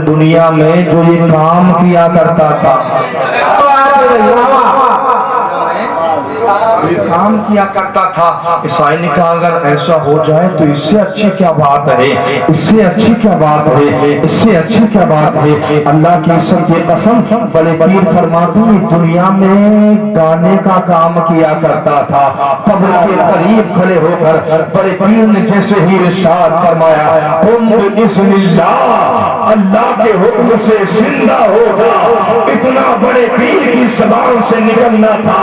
दुनिया में जो ये काम किया करता था। काम किया करता था। ईसाई ने कहा अगर ऐसा हो जाए तो इससे अच्छी क्या बात है, इससे अच्छी क्या बात है, इससे अच्छी क्या बात है। अल्लाह की सच्ची कसम बड़े पीर फरमाते हैं दुनिया में गाने का काम किया करता था। कब्र के करीब खड़े होकर बड़े पीर ने जैसे ही इरशाद फरमाया अल्लाह के हुक्म से जिंदा होगा, इतना बड़े पीर की जबान से निकलना था।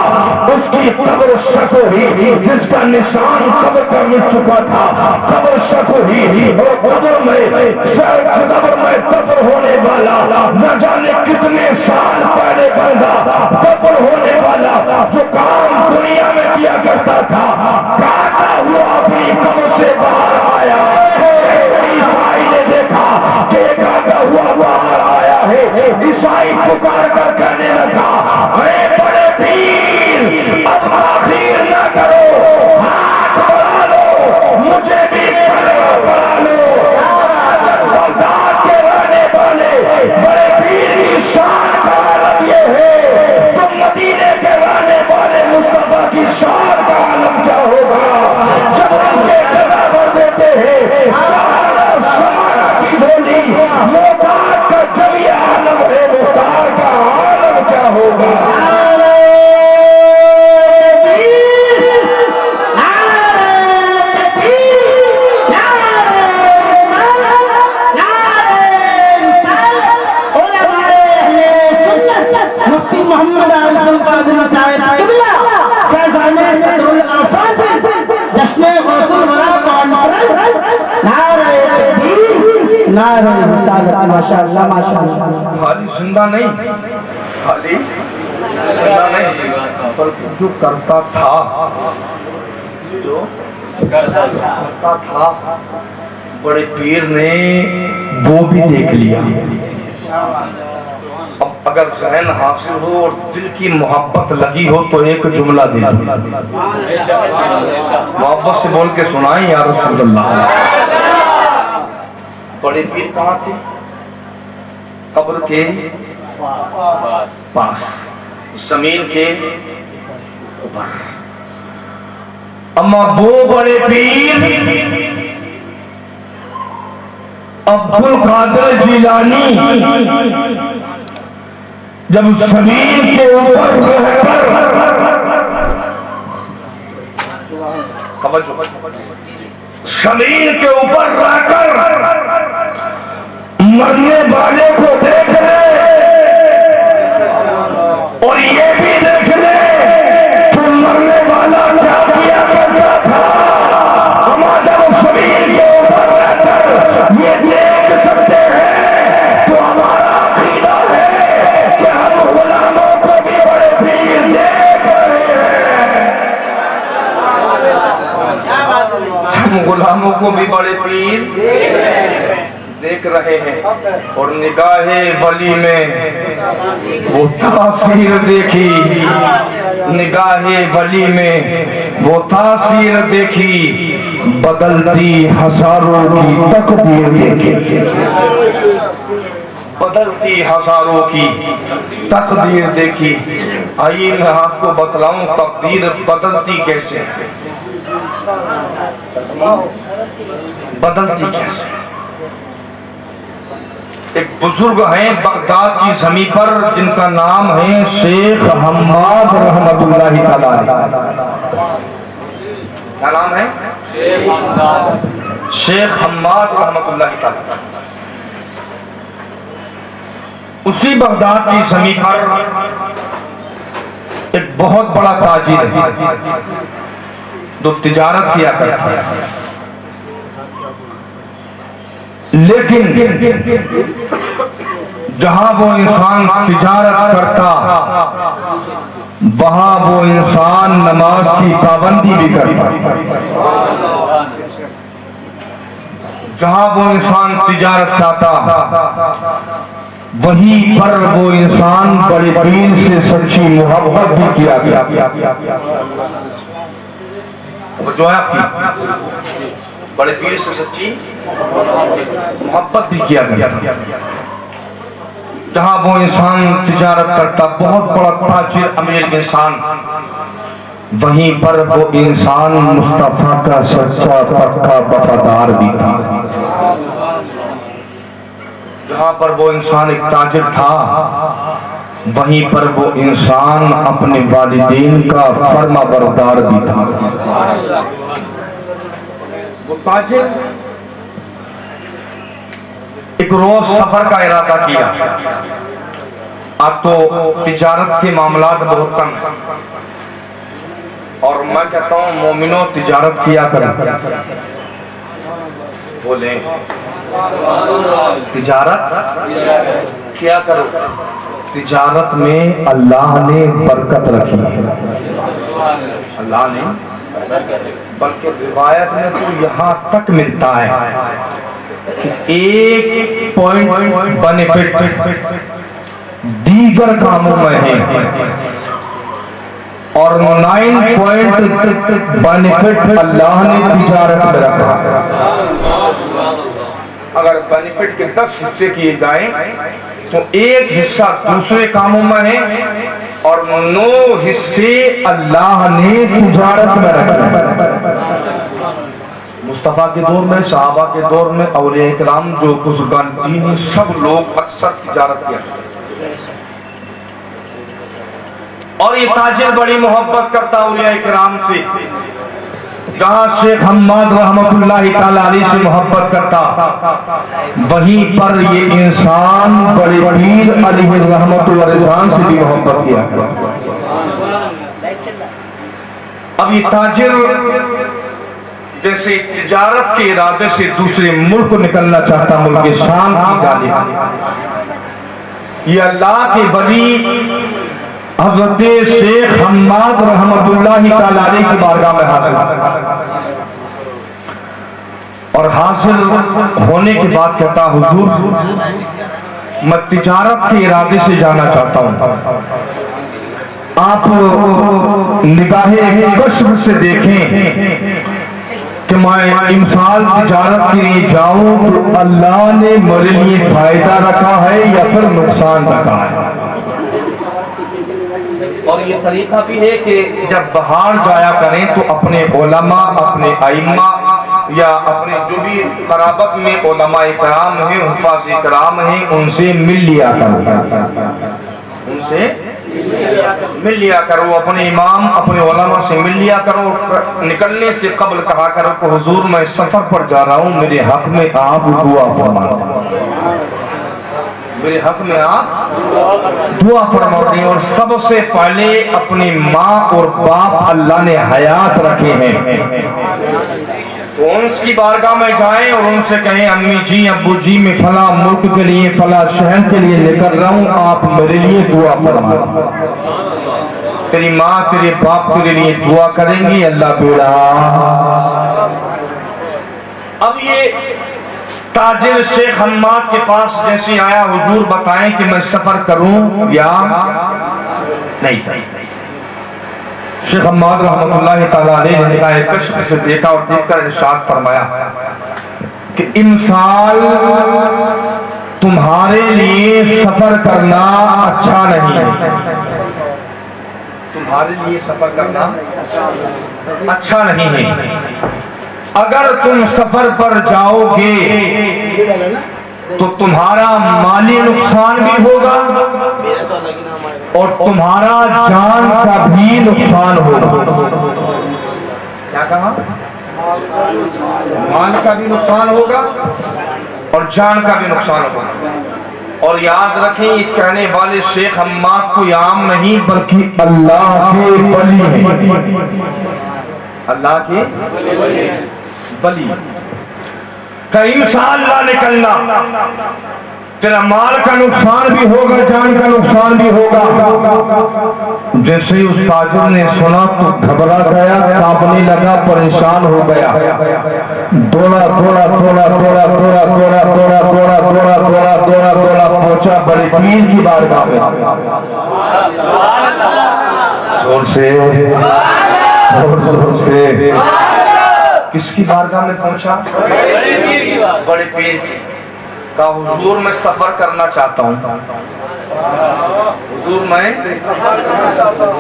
उसकी कब्र शक हुई जिसका निशान कब्र का मिट चुका था। कब्र शक हुई और कब्र में दफन होने वाला न जाने कितने साल पहले बंदा दफन होने वाला जो काम दुनिया में किया करता था काटा हुआ अपनी कब्र से बाहर आया। ईसाई ने देखा कि काटा हुआ बाहर आया है। ईसाई पुकार कर कहने लगा अरे बड़े पीर अब आखिर न करो, हाथ बढ़ा लो, मुझे भी कलमा पढ़ा लो। बगदाद के रहने वाले बड़े पीर की शान का आलम ये है, तुम मदीने के रहने वाले मुस्तफा की शान का आलम क्या होगा। जब उनके कदम भर देते हैं समाना की झोली, मोहताज का जब ये आलम है, मोहताज का आलम क्या होगा। माशाअल्लाह माशाअल्लाह। खाली जिंदा नहीं, खाली जिंदा नहीं बल्कि जो करता था, जो करता था बड़े पीर ने वो भी देख लिया। اب اگر ذہن حاصل ہو اور دل کی محبت لگی ہو تو ایک جملہ دے دو، محبت سے بول کے سنائیں یا رسول اللہ۔ بڑے پیر کہاں تھے؟ قبر کے پاس، زمین کے اوپر۔ اما وہ بڑے پیر عبد القادر جیلانی جب زمین کے اوپر زمین کے اوپر رہ کر مرنے والے کو دیکھ لے اور یہ بھی دیکھ لے کہ مرنے والا کیا کیا کرتا تھا، ہمارا زمین کے اوپر رہ کر یہ دیکھ سکتے ہیں تو ہمارا عقیدہ ہے کہ ہم غلاموں کو بھی بڑے پیر دیکھ رہے ہیں، ہم غلاموں کو بھی بڑے پیر دیکھ رہے ہیں، اور نگاہ ولی میں وہ تاثیر دیکھی، نگاہ ولی میں وہ تاثیر دیکھی، بدلتی ہزاروں کی تقدیر دیکھی، بدلتی ہزاروں کی تقدیر دیکھی۔ آئیے میں آپ کو بتلاؤں تقدیر بدلتی کیسے، بدلتی کیسے۔ ایک بزرگ ہیں بغداد کی زمین پر جن کا نام ہے شیخ حماد رحمت اللہ تعالی علیہ۔ کیا نام ہے؟ شیخ حماد رحمت اللہ تعالی۔ اسی بغداد کی زمین پر ایک بہت بڑا تاجر ہے جو تجارت کیا کرتا ہے، لیکن جہاں وہ انسان تجارت کرتا وہاں وہ انسان نماز کی پابندی بھی کرتا، جہاں وہ انسان تجارت کرتا وہیں پر وہ انسان بڑے پیر سے سچی محبت بھی کیا گیا، جو ہے آپ کی بڑے پیر سے سچی محبت بھی کیا گیا۔ جہاں وہ انسان تجارت کرتا بہت بڑا تاجر امیر انسان، وہیں پر وہ انسان مصطفیٰ کا سچا پکا وفادار بھی تھا۔ جہاں پر وہ انسان ایک تاجر تھا وہیں پر وہ انسان اپنے والدین کا فرما بردار بھی تھا۔ وہ تاجر ایک روز سفر کا ارادہ کیا، اب تو تجارت کے معاملات بہت کم ہیں، اور میں کہتا ہوں مومنوں تجارت کیا کریں، بولیں تجارت کیا کرو، تجارت میں اللہ نے برکت رکھی ہے، اللہ نے، بلکہ روایت میں تو یہاں تک ملتا ہے کہ 1 بینیفٹ دیگر کاموں میں ہے اور 9 بینیفٹ اللہ نے تجارت میں رکھا۔ اگر بینیفٹ کے 10 حصے کیے جائیں تو 1 حصہ دوسرے کاموں میں ہے اور 9 حصے اللہ نے تجارت میں رکھا۔ مصطفیٰ کے دور میں، صحابہ کے دور میں، اولیاء کرام جو بزرگان دین سب لوگ اکثر تجارت کیا کرتے، اور یہ تاجر بڑی محبت کرتا اولیاء کرام سے، جہاں شیخ حماد رحمت اللہ تعالی علیہ سے محبت کرتا وہیں پر یہ انسان بڑے پیر علیہ رحمت اللہ رضوان سے بھی محبت کیا۔ اب یہ تاجر جیسے تجارت کے ارادے سے دوسرے ملک کو نکلنا چاہتا، ملک شام کی جانب، یہ اللہ کے ولی حضرت شیخ حماد رحمت اللہ تعالی علیہ کی بارگاہ میں حاضر، اور حاصل ہونے کے بعد کہتا حضور میں تجارت کے ارادے سے جانا چاہتا ہوں. آپ نگاہ کشف سے دیکھیں کہ میں امسال تجارت کے لیے جاؤں تو اللہ نے میرے لیے فائدہ رکھا ہے یا پھر نقصان رکھا ہے. اور یہ طریقہ بھی ہے کہ جب باہر جایا کریں تو اپنے علماء، اپنے ائمہ یا اپنے جو بھی قرابت میں علماء کرام ہیں، حفاظ کرام ہیں، ان سے مل لیا کرو، ان سے مل لیا کرو، اپنے امام اپنے علماء سے مل لیا کرو. نکلنے سے قبل کہا کرو کہ حضور میں سفر پر جا رہا ہوں، میرے حق میں آپ دعا فرمائیں، میرے حق میں آپ دعا فرمائیں. اور سب سے پہلے اپنی ماں اور باپ اللہ نے حیات رکھے ہیں تو ان کی بارگاہ میں جائیں اور ان سے کہیں امی جی ابو جی میں فلاں ملک کے لیے فلاں شہر کے لیے نکل رہا ہوں، آپ میرے لیے دعا فرمائیں. تیری ماں تیرے باپ تیرے لیے دعا کریں گی. اللہ بیڑا اب یہ تاجر شیخ حماد کے پاس جیسے آیا، حضور بتائیں کہ میں سفر کروں یا نہیں. شیخ حماد رحمۃ اللہ تعالیٰ علیہ نے نگاہ کشف سے دیکھا اور دیکھ کر ارشاد فرمایا کہ امسال تمہارے لیے سفر کرنا اچھا نہیں ہے، تمہارے لیے سفر کرنا اچھا نہیں ہے. اگر تم سفر پر جاؤ گے تو تمہارا مالی نقصان بھی ہوگا اور تمہارا جان کا بھی نقصان ہوگا. کیا کہا؟ مال کا بھی نقصان ہوگا اور جان کا بھی نقصان ہوگا. اور یاد رکھیں یہ کہنے والے شیخ حماد کوئی عام نہیں بلکہ اللہ کے ولی ہیں، اللہ کے ولی. کہیں سال نہ نکلنا، تیرا مال کا نقصان بھی ہوگا، جان کا نقصان بھی ہوگا. جیسے ہی اس تاجر نے سنا تو گھبرا گیا، کانپنے لگا، پریشان ہو گیا. دوڑا دوڑا دوڑا دوڑا دوڑا دوڑا دوڑا دوڑا دوڑا دوڑا دوڑا دوڑا پہنچا بڑے پیر کی بارگاہ میں. زور سے زور سے کس کی بارگاہ میں پہنچا؟ بڑے پیر کی. کہا حضور میں سفر کرنا چاہتا ہوں، حضور میں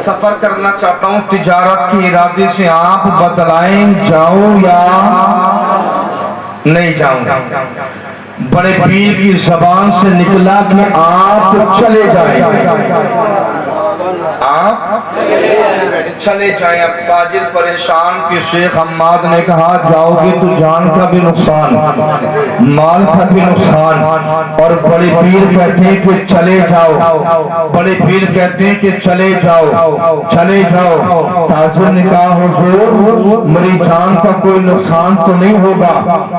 سفر کرنا چاہتا ہوں تجارت کے ارادے سے، آپ بتلائیں جاؤں یا نہیں جاؤں. بڑے پیر کی زبان سے نکلا کہ آپ چلے جائیں، آپ چلے جائیں. اب تاجر پریشان کہ شیخ حماد نے کہا جاؤ گے تو جان کا بھی نقصان، مال کا بھی نقصان. اور بڑے پیر کہتے ہیں کہ چلے جاؤ، بڑے پیر کہتے ہیں کہ چلے جاؤ چلے جاؤ. تاجر نے کہا حضور میری جان کا کوئی نقصان تو نہیں ہوگا،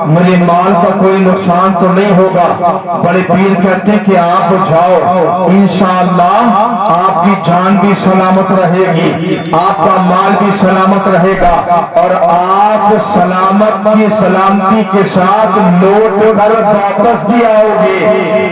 میرے مال کا کوئی نقصان تو نہیں ہوگا. بڑے پیر کہتے ہیں کہ آپ جاؤ، انشاءاللہ آپ کی جان بھی سلامت رہے گی، آپ کا مال بھی سلامت رہے گا اور آپ سلامت کی سلامتی کے ساتھ لوٹ کر واپس بھی آؤ گے.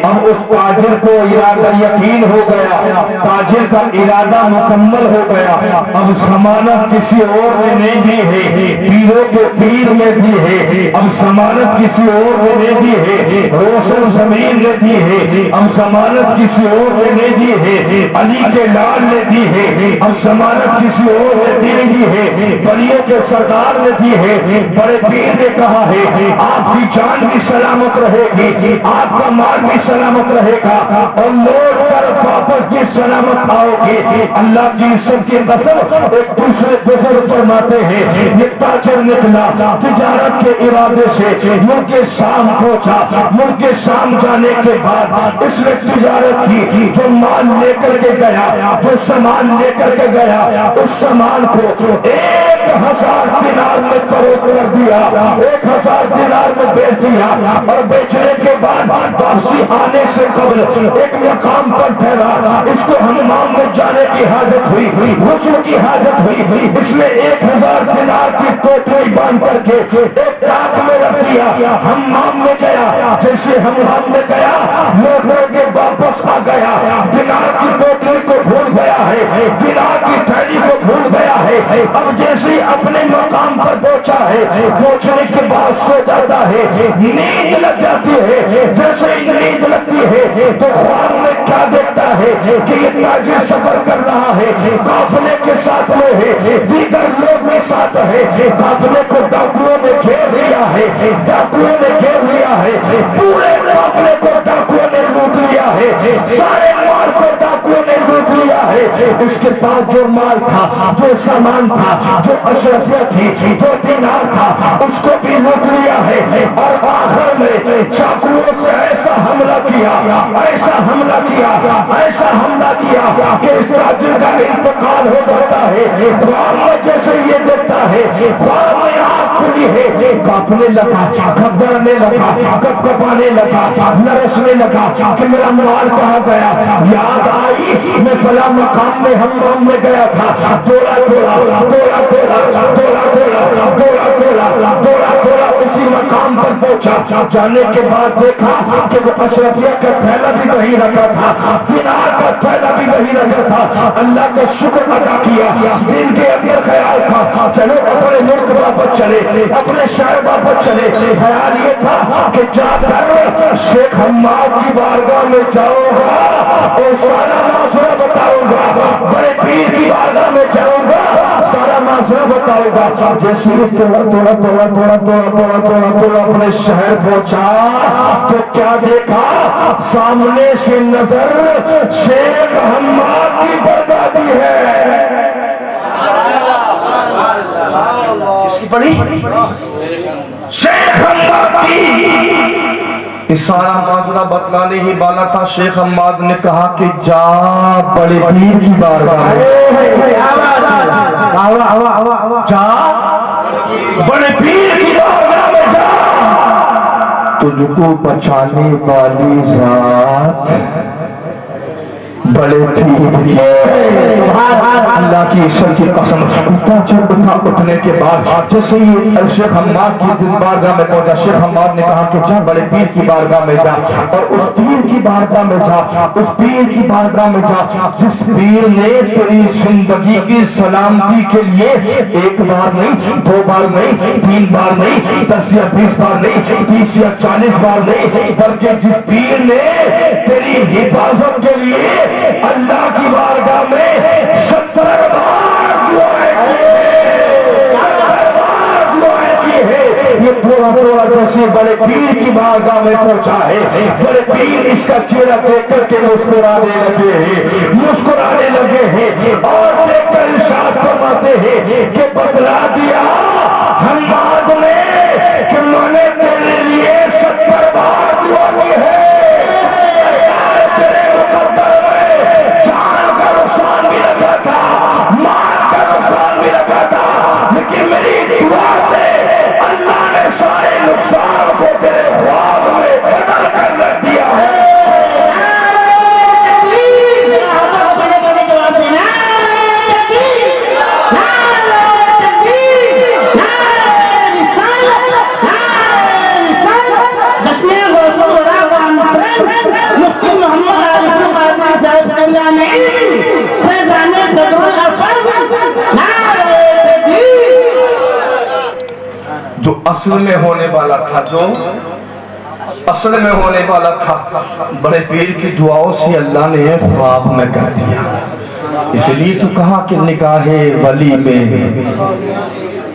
اب اس تاجر کو ارادہ یقین ہو گیا، تاجر کا ارادہ مکمل ہو گیا. اب ضمانت کسی اور نے نہیں دی ہے، پیروں کے پیر نے دی ہے. اب ضمانت کسی اور نے نہیں دی ہے، روشن زمین نے دی ہے. اب ضمانت کسی اور نے نہیں دی ہے، علی کے لال نے دی ہے. اب ضمانت کسی اور نے دی ہے، ولیوں کے سردار نے دی ہے. بڑے پیر نے کہا ہے آپ کی جان بھی سلامت رہے گی، آپ کا مال بھی سلامت رہے گا اور لوٹ کر واپس بھی سلامت آؤ گے. اللہ کی عزت کی قسم ایک دوسرے بزرگ فرماتے ہیں یہ تاجر نکلا تجارت کے ارادے سے ملک شام پہنچا. ملک شام جانے کے بعد اس نے تجارت کی، جو مال لے کر کے گیا जो सामान लेकर के गया उस सामान को 1000 दिनार में फरोख्त कर दिया, 1000 दिनार में बेच दिया, और बेचने के बाद वापसी आने से कबल एक मकाम पर ठहरा। इसको हमाम में जाने की हाजत हुई, वसूल की हाजत हुई। इसमें 1000 दिनार की टोकरी बांध करके एक ताक में रख दिया, हमाम में गया। जैसे हमाम में गया लौट के वापस आ गया, दिनार की टोकरी को भूल गया है, दिनार की थैली को भूल गया है। अब जैसे अपने मकाम पर पहुंचा है, पहुंचने के बाद सो जाता है, नींद लग जाती है। जैसे ही नींद लगती है तो ख्वाब में क्या देखता है कि ये ताजिर सफर कर रहा है, काफिले के साथ में है, दीगर लोग भी साथ है। काफिले को डाकुओं ने घेर लिया है, डाकुओं ने घेर लिया है, पूरे काफिले को डाकुओं ने लूट लिया है, सारे माल को डाकुओं ने लूट लिया है। इसके पास जो माल था, जो सामान था, जो अशरफियत थी, जो दिनार था, उसको भी लूट लिया है। और आखिर में चाकुओं से ऐसा हमला किया, ऐसा हमला किया, ऐसा हमला किया कि इस ताजिर का इंतकाल हो जाता है। ख्वाब में जैसे ये देखता है, ख्वाब में आँख खुली है, कांपने लगा, घबराने लगा, कपकपाने लगा, नरसने लगा कि मेरा माल कहाँ गया। याद आई मैं फला मकाम में हमाम में गया था, दौड़ा दौड़ा दौड़ा दौड़ा दौड़ा दौड़ा दौड़ा दौड़ा दौड़ा दौड़ा उसी मकाम पर पहुंचा। जाने के बाद देखा कि वो अशरफिया का थैला भी वही रखा था, दिनार का थैला भी वही रखा था। अल्लाह का शुक्र अदा किया। दिन के अंदर ख्याल था चलो अपने मुल्क वापस चले, अपने शहर वापस चले। ख्याल ये था कि जाकर शेख हम्माद की बारगाह में जाऊंगा और सारा मासरा बताऊंगा, बड़े पीर की बारगाह में जाऊंगा, सारा मासरा बताऊंगा। जैसे ही थोड़ा थोड़ा थोड़ा थोड़ा थोड़ा थोड़ा थोड़ा थोड़ा अपने शहर पहुंचा तो क्या देखा, सामने से नजर शेख हम्माद की बरबादी है। किसकी पड़ी? शेख हम्माद की। इस सारा माजरा बतलाने ही वाला था। शेख हम्माद ने कहा कि जा बड़े पीर की बारगाह में जा, बड़े पीर की बारगाह में जा। तुझको बचाने वाली जात बड़े पीर अल्लाह की ईश्वर की कसम। उठने के बाद जैसे ही शेख हम्माद की बारगाह में पहुंचा, शेख हम्माद ने कहा कि जा बड़े पीर की बारगाह में जा, और उस पीर की बारगाह में जा, उस पीर की बारगाह में जा जिस पीर ने तेरी जिंदगी की सलामती के लिए एक बार नहीं, 2 बार नहीं, 3 बार नहीं, 10 या 20 बार नहीं, 30 या 40 बार नहीं, बल्कि जिस पीर ने तेरी हिफाजत के लिए अल्लाह की बारगाह में 70 बार दुआएं की है। ये थोड़ा थोड़ा जैसे बड़े पीर की बारगाह में पहुंचा है, बड़े पीर इसका चेहरा देख करके मुस्कुराने लगे हैं, मुस्कुराने लगे हैं, और देखकर इरशाद फरमाते हैं कि बतला दिया हम्माद ने कि मैंने तेरे लिए 70 बार दुआ की है। नुकसान भी लगा था, माल का नुकसान भी लगा था, लेकिन मेरी दुआ से अल्लाह ने सारे नुकसान को तेरे ख्वाब में बदल कर रख दिया है। जो असल में होने वाला था, जो असल में होने वाला था, बड़े पीर की दुआओं से अल्लाह ने ख्वाब में कर दिया। इसलिए तो कहा कि निगाहे वली में,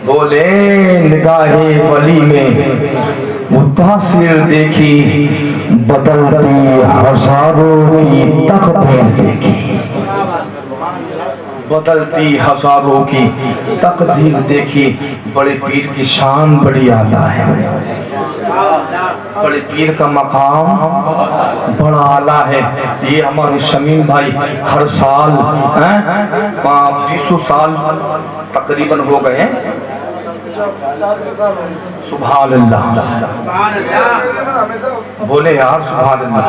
बोले निगाहे वली में मुतासिर देखी, बदलती हजारों की तकदीर देखी, बदलती हजारों की तकदीर देखी। बड़े पीर की शान बड़ी आला है। बड़े पीर का मकाम बड़ा आला है। ये हमारे शमीम भाई हर साल 20 साल तकरीबन हो गए हैं। सुभान अल्लाह, बोले यार सुभान अल्लाह।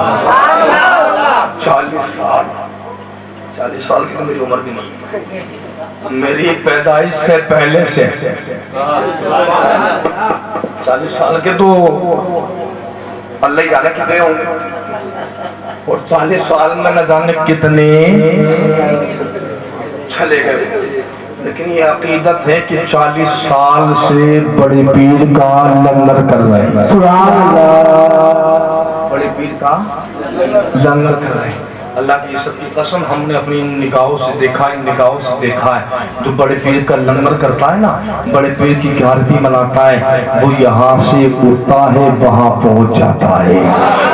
40 साल की तो मेरी उम्र भी नहीं, मेरी पैदाइश से पहले से 40 साल के तो अल्लाह ही जाने कितने होंगे, और 40 साल में न जाने कितने चले गए। लेकिन ये अकीदत है कि 40 साल से बड़े पीर का लंगर कर रहे हैं। सुभान अल्लाह, बड़े पीर का लंगर कर रहे हैं। अल्लाह की इज्जत की कसम, हमने अपनी इन निगाहों से देखा, इन निगाहों से देखा है। जो बड़े पीर का लंगर करता है ना, बड़े पीर की आरती मनाता है, वो यहाँ से उठता है वहाँ पहुँच जाता है।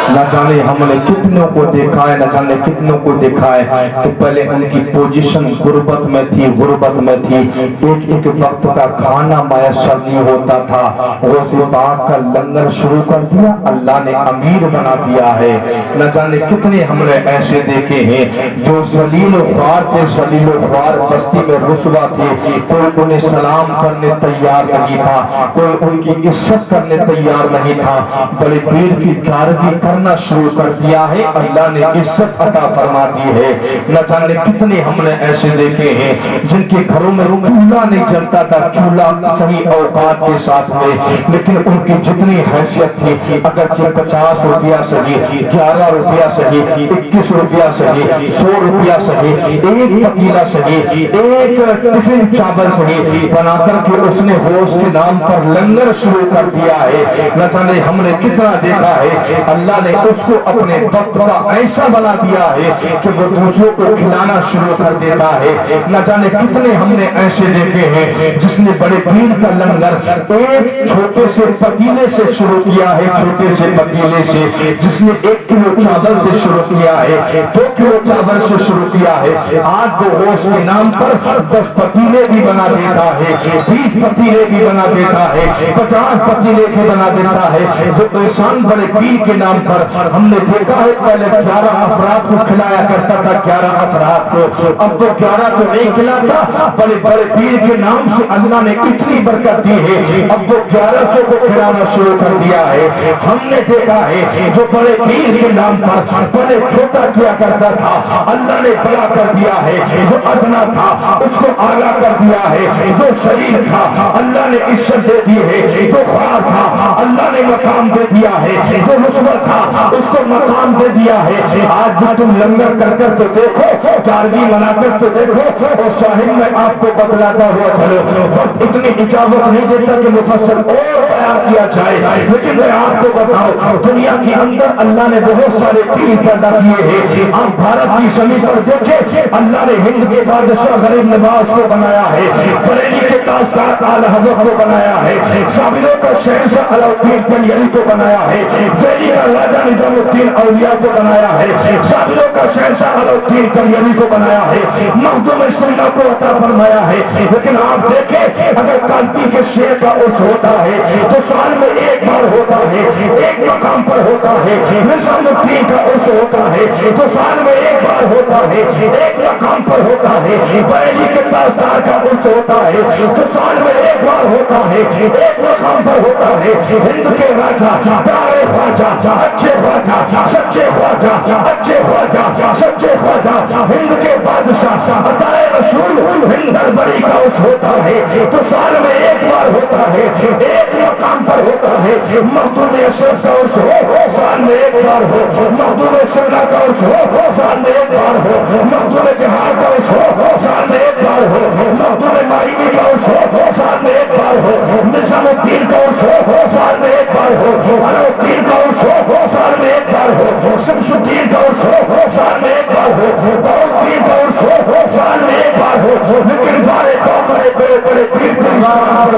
न जाने हमने कितनों को देखा है, न जाने कितनों को देखा है कि पहले उनकी पोजीशन गुर्बत में थी, गुर्बत में थी। एक वक्त का खाना मैसर नहीं होता था, गौसे पाक का लंगर शुरू कर दिया, अल्लाह ने अमीर बना दिया है। न जाने कितने हमने ऐसे देखे हैं जो जलील ख्वार थे, जलील ख्वार बस्ती में रुसवा थे, कोई उन्हें सलाम करने तैयार नहीं था, कोई उनकी इज्जत करने तैयार नहीं था। बड़े पीर की कारगी करना शुरू कर दिया है, अल्लाह ने इज्जत अता फरमा दी है। न जाने कितने हमने ऐसे देखे हैं जिनके घरों में चूल्हा नहीं जलता था, चूल्हा सही औकात के साथ में, लेकिन उनकी जितनी हैसियत थी, अगर 50 रुपया सही, 11 रुपया सही, 21 रुपया सही, 100 रुपया सही, एक पतीला सही, एक टिफिन चावल सही बनाकर के उसने होश के नाम पर लंगर शुरू कर दिया है। न जाने हमने कितना देखा है, अल्लाह ने उसको अपने वक्त का ऐसा बना दिया है कि वो दूसरों को खिलाना शुरू कर देता है। न जाने कितने हमने ऐसे देखे हैं जिसने बड़े पीर का लंगर एक छोटे से पतीले से शुरू किया है, छोटे से पतीले से, जिसने 1 किलो चावल से शुरू किया है, 2 किलो चावल से शुरू किया है, आज वो होश के नाम पर 10 पतीले भी बना देता है, 20 पतीले भी बना देता है, 50 पतीले भी बना देता है। जो एहसान बड़े पीर के नाम पर हमने देखा है, पहले 11 अफराद को खिलाया करता था, 11 अफराद को, अब तो 11 को नहीं खिलाता, बड़े बड़े पीर के नाम से अल्लाह ने इतनी बरकत दी है, अब वो 1100 को खिलाना शुरू कर दिया है। हमने देखा है जो बड़े पीर के नाम पर बड़े छोटा किया करता था, अल्लाह ने बड़ा कर दिया है, जो अदना था उसको आला कर दिया है, जो शरीर था अल्लाह ने इज्जत दे दी है, जो ख्वार था अल्लाह ने मकाम दे दिया है, जो रुस्वा था उसको मकाम दे दिया है। आज भी तुम लंगर कर कर तो देखो, कारगी बनाकर तो देखो, और साहिब में आपको बतलाता हुआ चलो, वक्त इतनी इजाजत नहीं देता कि मुफस्सल और बयान किया जाए, लेकिन मैं आपको बताऊं, दुनिया के अंदर अल्लाह ने बहुत सारे पीर पैदा किए हैं। आप भारत की जमीन पर देखे, अल्लाह ने हिंद के बादशाह गरीब नवाज को बनाया है, बरेली के ताजदार आला हज़रत को बनाया है, साबिरों का शहंशाह अलाउद्दीन कलियरी को बनाया है, दिल्ली का राजा निजामुद्दीन औलिया को बनाया है, साबिरों का शहंशाह अलाउद्दीन कलियरी को बनाया है, मखदूम सुन्ना को अता फरमाया है। लेकिन आप देखें, अगर कांति के शेर का उर्स होता है तो साल में एक बार होता है, एक मकाम पर होता है, निजामुद्दीन का उर्स होता है तो साल में एक बार होता है, एक मकाम पर होता है, बरेली के ताजदार का उर्स होता है तो साल में एक बार होता है, एक मकाम पर होता है। हिंद के राजा, प्यारे ख्वाजा, अच्छे ख्वाजा, सच्चे ख्वाजा, अच्छे ख्वाजा, सच्चे ख्वाजा, हिंद के बादशाह अताए रसूल हिंद दरबारी का उर्स होता है तो साल में एक बार होता है, एक मकाम पर होता है। मखदूम अशरफ का उर्स हो, साल में एक बार हो, मखदूम सुन्ना का उर्स हो, साल में एक बार हो, मखदूम बिहार का उर्स हो, साल में एक बार हो, मखदूम माइमी का उर्स हो, साल में एक बार हो, निजामुद्दीन का उर्स हो, साल में एक बार हो, अलाउद्दीन का उर्स हो, साल में एक बार हो, शमसुद्दीन का उर्स हो, साल में एक बार हो, दाऊददीन का उर्स हो, साल में एक बार हो। लेकिन सारे हमारे बड़े बड़े पीर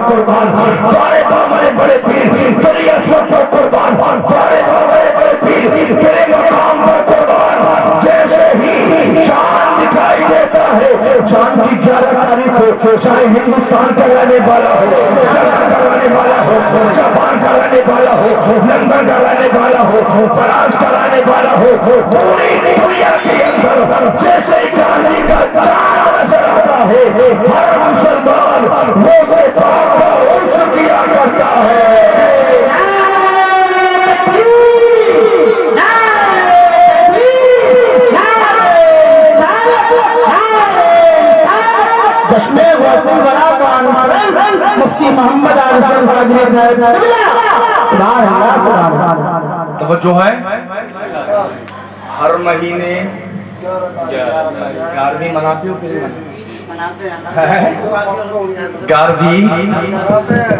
कुर्बान, सारे हमारे बड़े पीर तेरी असमत पर कुर्बान, सारे हमारे बड़े पीर तेरे मकाम पर कुर्बान। जैसे ही चांद दिखाई देता है, चांद की 11 तारीख को, चाहे हिंदुस्तान का रहने वाला हो, जर्मन का रहने वाला हो, जापान का रहने वाला हो, लंदन का रहने والا ہو فراز کرانے والا ہو پوری دنیا کے اندر جیسے چاندی کا چاند نظر آتا ہے ہر مسلمان روزے پاک کا عرس کیا کرتا ہے مفتی محمد توجہ ہے ہر مہینے 11ویں مناتے ہو 11ویں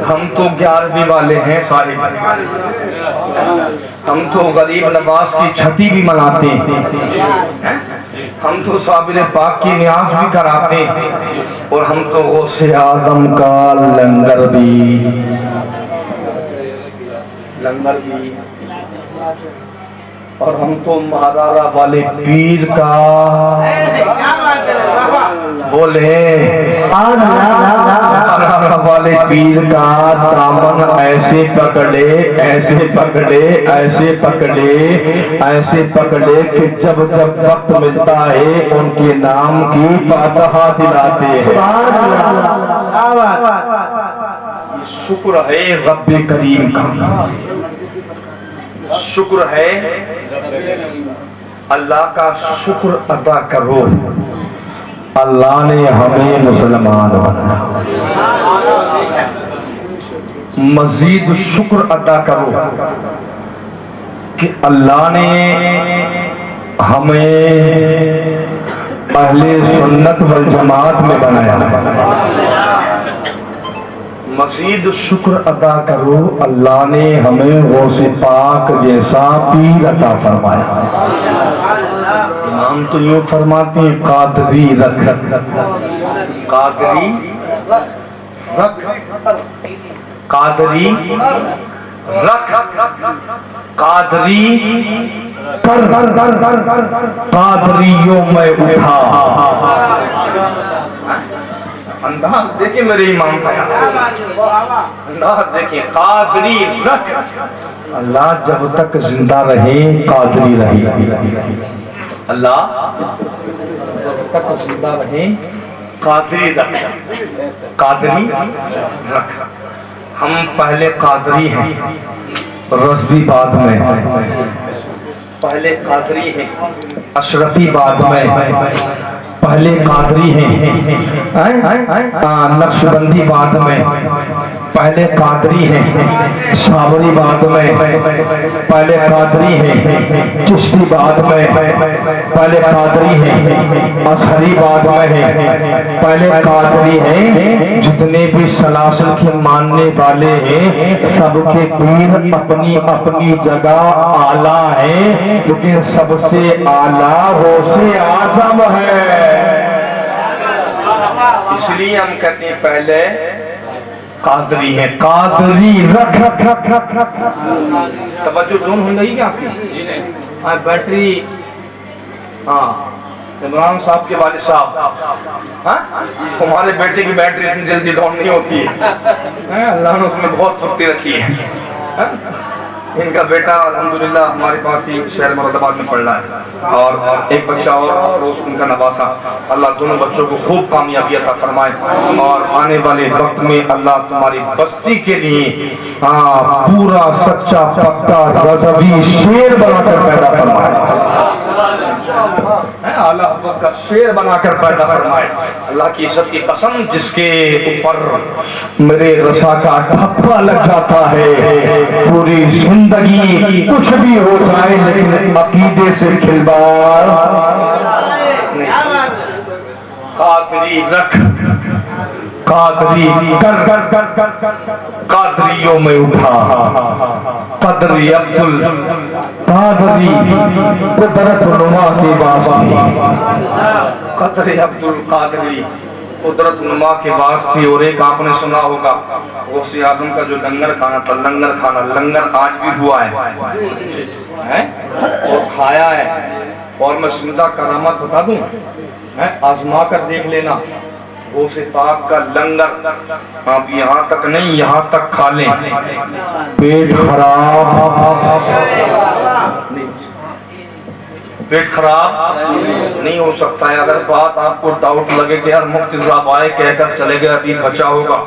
ہم تو 11ویں والے ہیں سارے ہم تو غریب نواز کی چھٹی بھی مناتے ہیں ہم تو صابر پاک کی نیاز بھی کراتے ہیں اور ہم تو غوث آدم کا لنگر بھی اور ہم تو مہارارا والے پیر کا بولے مہارارا والے پیر کا دامن ایسے پکڑے ایسے پکڑے ایسے پکڑے ایسے پکڑے کہ جب جب وقت ملتا ہے ان کے نام کی فاتحہ دلاتے ہیں شکر ہے رب کریم کا شکر ہے اللہ کا شکر ادا کرو اللہ نے ہمیں مسلمان بنایا مزید شکر ادا کرو کہ اللہ نے ہمیں اہل سنت والجماعت میں بنایا مزید شکر ادا کرو اللہ نے ہمیں غوث پاک جیسا پیر عطا فرمایا امام تو یوں فرماتے ہیں قادری رکھ قادری رکھ قادری رکھ قادری کر قادریوں میں اٹھا انداز دیکھیں میرے امام کا انداز دیکھیں قادری رکھ اللہ جب تک زندہ رہے قادری رہے اللہ جب تک زندہ رہے قادری رکھ قادری رکھ ہم پہلے قادری ہیں رضوی بعد میں پہلے قادری ہیں اشرفی بعد میں پہلے قادری ہیں نقشبندی بعد میں پہلے قادری ہیں صابری بعد میں پہلے قادری ہیں چشتی بعد میں پہلے قادری ہیں ازہری بعد میں ہیں پہلے قادری ہیں جتنے بھی سلاسل کے ماننے والے ہیں سب کے پیر اپنی اپنی جگہ اعلیٰ ہیں لیکن سب سے اعلیٰ غوث اعظم ہے اس لیے ہم کہتے ہیں پہلے قادری ہے قادری رکھ توجہ ڈون ہو گئی کیا آپ کی بیٹری ہاں عمران صاحب کے والد صاحب تمہارے بیٹے کی بیٹری اتنی جلدی ڈاؤن نہیں ہوتی ہے اللہ نے اس میں بہت پھرتی رکھی ہے ان کا بیٹا الحمدللہ ہمارے پاس ہی شہر مراد آباد میں پڑھ رہا ہے اور ایک بچہ اور افروز ان کا نواسا اللہ دونوں بچوں کو خوب کامیابی عطا فرمائے اور آنے والے وقت میں اللہ تمہاری بستی کے لیے پورا سچا پکا غضبی شیر بنا کر پیدا فرمائے اعلیٰ حضرت کا شیر بنا کر پیدا فرمائے اللہ کی عزت کی قسم جس کے اوپر میرے رسا کا ٹھپا لگ جاتا ہے پوری زندگی کچھ بھی ہو جائے لیکن عقیدے سے کھلواڑ قادری رکھ قادری کر قادریوں میں اٹھا قدری عبدالقادری قدرت نما کے واسطے قدری عبدالقادری قدرت نما کے واسطے اور ایک آپ نے سنا ہوگا غوث اعظم کا جو لنگر کھانا تھا لنگر کھانا لنگر آج بھی ہوا ہے اور کھایا ہے اور میں زندہ کرامت بتا دوں آزما کر دیکھ لینا غوث پاک کا لنگر آپ یہاں تک نہیں یہاں تک کھا لیں پیٹ خراب پیٹ خراب نہیں ہو سکتا ہے. اگر بات آپ کو ڈاؤٹ لگے کہ یار مفتی صاحب آئے کہہ کر چلے گئے ابھی بچا ہوگا,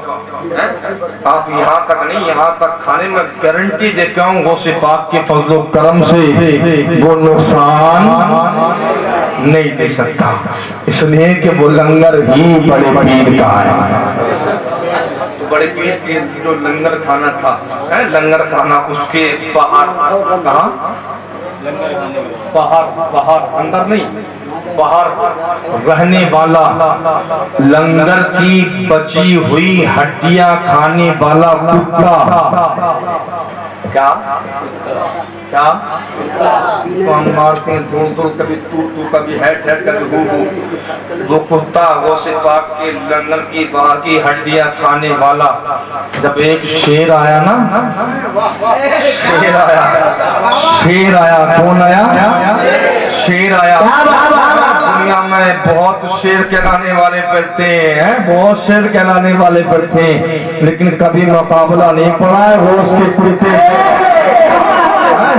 آپ یہاں تک نہیں, یہاں تک کھانے میں گارنٹی دیتا ہوں غوث پاک کے فضل و کرم سے وہ نقصان نہیں دے سکتا, اس لیے کہ وہ لنگر ہی بڑے پیر کا ہے. بڑے پیر کے جو لنگر کھانا تھا, لنگر کھانا, اس کے باہر کہاں, باہر اندر نہیں, باہر رہنے والا لنگر کی بچی ہوئی ہڈیاں کھانے والا کتا, کیا کیا اس کو ہم مارتے ہیں دور دور, کبھی تو کبھی ہیٹ ہیٹ, کبھی ہو, وہ کتا غوث پاک کے لنگر کی باہر کی ہڈیاں کھانے والا. جب ایک شیر آیا نا, شیر آیا, کون آیا, شیر آیا. دنیا میں بہت شیر کہلانے والے پھرتے ہیں, بہت شیر کہلانے والے پھرتے ہیں, لیکن کبھی مقابلہ نہیں پڑا ہے روز کے کرتے سے,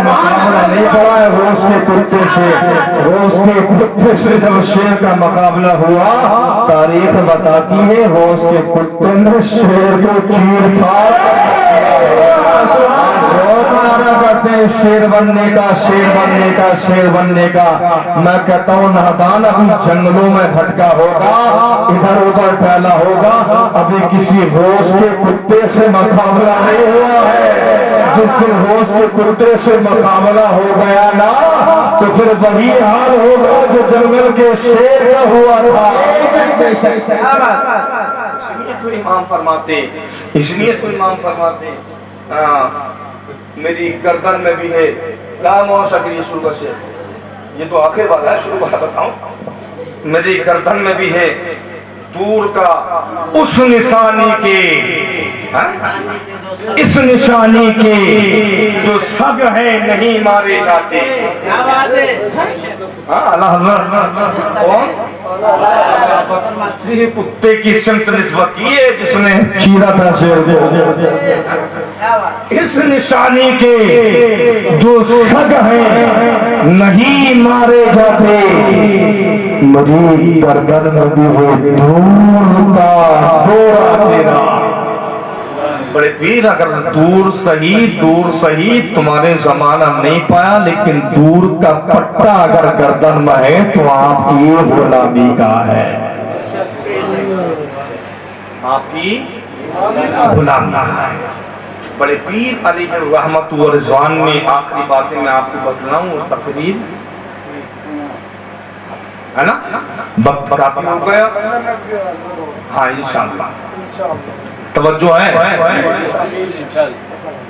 مقابلہ نہیں پڑا ہے روز کے کرتے سے. روز کے کرتے سے جب شیر کا مقابلہ ہوا, تاریخ بتاتی ہے روز کے کرتے نے شیر کو چیر تھا. کرتے ہیں شیر بننے کا, شیر بننے کا, شیر بننے کا. میں کہتا ہوں نادان ابھی جنگلوں میں بھٹکا ہوگا, ادھر ادھر پھیلا ہوگا, ابھی کسی روز کے کتے سے مقابلہ نہیں ہوا ہے. جس دن روز کے کتے سے مقابلہ ہو گیا نا, تو پھر وہی حال ہوگا جو جنگل کے شیر کا ہوا تھا. اس لیے تو امام فرماتے, اس لیے تو امام فرماتے, میری گردن میں بھی ہے کام اور شکریہ شروع سے, یہ تو آخر والا ہے, شروع والا بتاؤں. میری گردن میں بھی ہے دور کا اس نشانی کے, اس نشانی کے جو سگ ہیں نہیں مارے جاتے. کتے کی سمت نسبت کی ہے جس نے چیرا تھا شیر کو. اس نشانی کے جو سگ ہیں نہیں مارے جاتے, مری گردن میں بھی وہ دور کا دورہ تیرا. بڑے پیر اگر دور صحیح تمہارے زمانہ نہیں پایا, لیکن دور کا پٹا اگر گردن میں ہے تو آپ کی غلامی کا ہے, آپ کی غلامی کا ہے. بڑے پیر علیہ الرحمت و رضوان میں آخری باتیں میں آپ کو بتلاؤں, تقریر ہے نا, وقت کافی ہو گیا. ہاں انشاءاللہ توجہ ہے.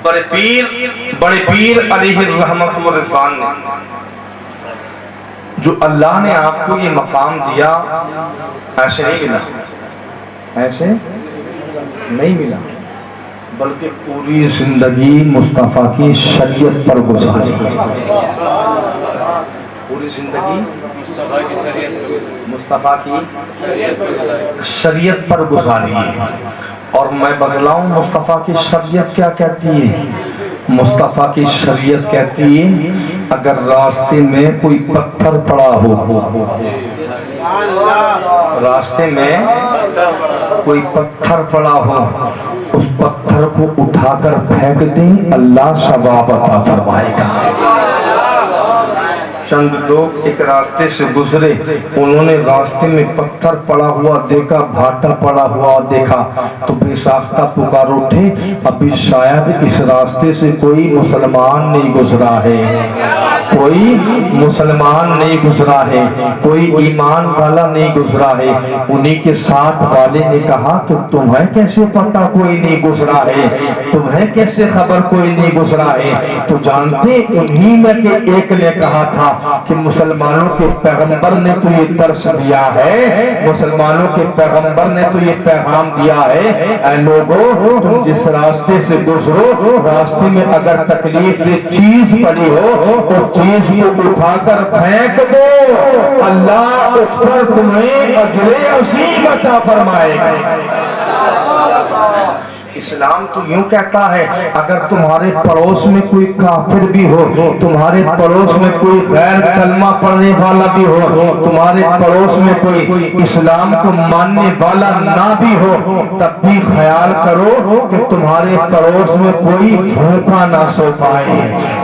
بڑے پیر علیہ الرحمت و رضوان نے جو اللہ نے آپ کو یہ مقام دیا, ایسے نہیں ملا, ایسے نہیں ملا, بلکہ پوری زندگی مصطفیٰ کی شریعت پر گزاری, پوری زندگی مصطفیٰ کی شریعت پر گزاری. اور میں بتلاؤں مصطفیٰ کی شریعت کیا کہتی ہے. مصطفیٰ کی شریعت کہتی ہے اگر راستے میں کوئی پتھر پڑا ہو, راستے میں کوئی پتھر پڑا ہو, اس پتھر کو اٹھا کر پھینک دیں, اللہ ثواب عطا فرمائے گا. چند لوگ ایک راستے سے گزرے, انہوں نے راستے میں پتھر پڑا ہوا دیکھا, بھاٹا پڑا ہوا دیکھا, تو بے ساختہ پکار اٹھے ابھی شاید اس راستے سے کوئی مسلمان نہیں گزرا ہے, کوئی مسلمان نہیں گزرا ہے, کوئی ایمان والا نہیں گزرا ہے. انہی کے ساتھ والے نے کہا کہ تمہیں کیسے پتہ کوئی نہیں گزرا ہے, تمہیں کیسے خبر کوئی نہیں گزرا ہے. تو جانتے انہی میں کہ ایک نے کہا تھا کہ مسلمانوں کے پیغمبر نے تو یہ درس دیا ہے, مسلمانوں کے پیغمبر نے تو یہ پیغام دیا ہے, اے لوگوں تم جس راستے سے گزرو, راستے میں اگر تکلیف دہ چیز پڑی ہو تو چیز کو اٹھا کر پھینک دو, اللہ اس پر تمہیں اجر عظیم عطا فرمائے گا. اسلام تو یوں کہتا ہے اگر تمہارے پڑوس میں کوئی کافر بھی ہو، تمہارے پڑوس میں کوئی غیر کلمہ پڑھنے والا بھی ہو، تمہارے پڑوس میں کوئی اسلام کو ماننے والا نہ بھی ہو، تب بھی خیال کرو کہ تمہارے پڑوس میں کوئی بھوکا نہ سو پائے،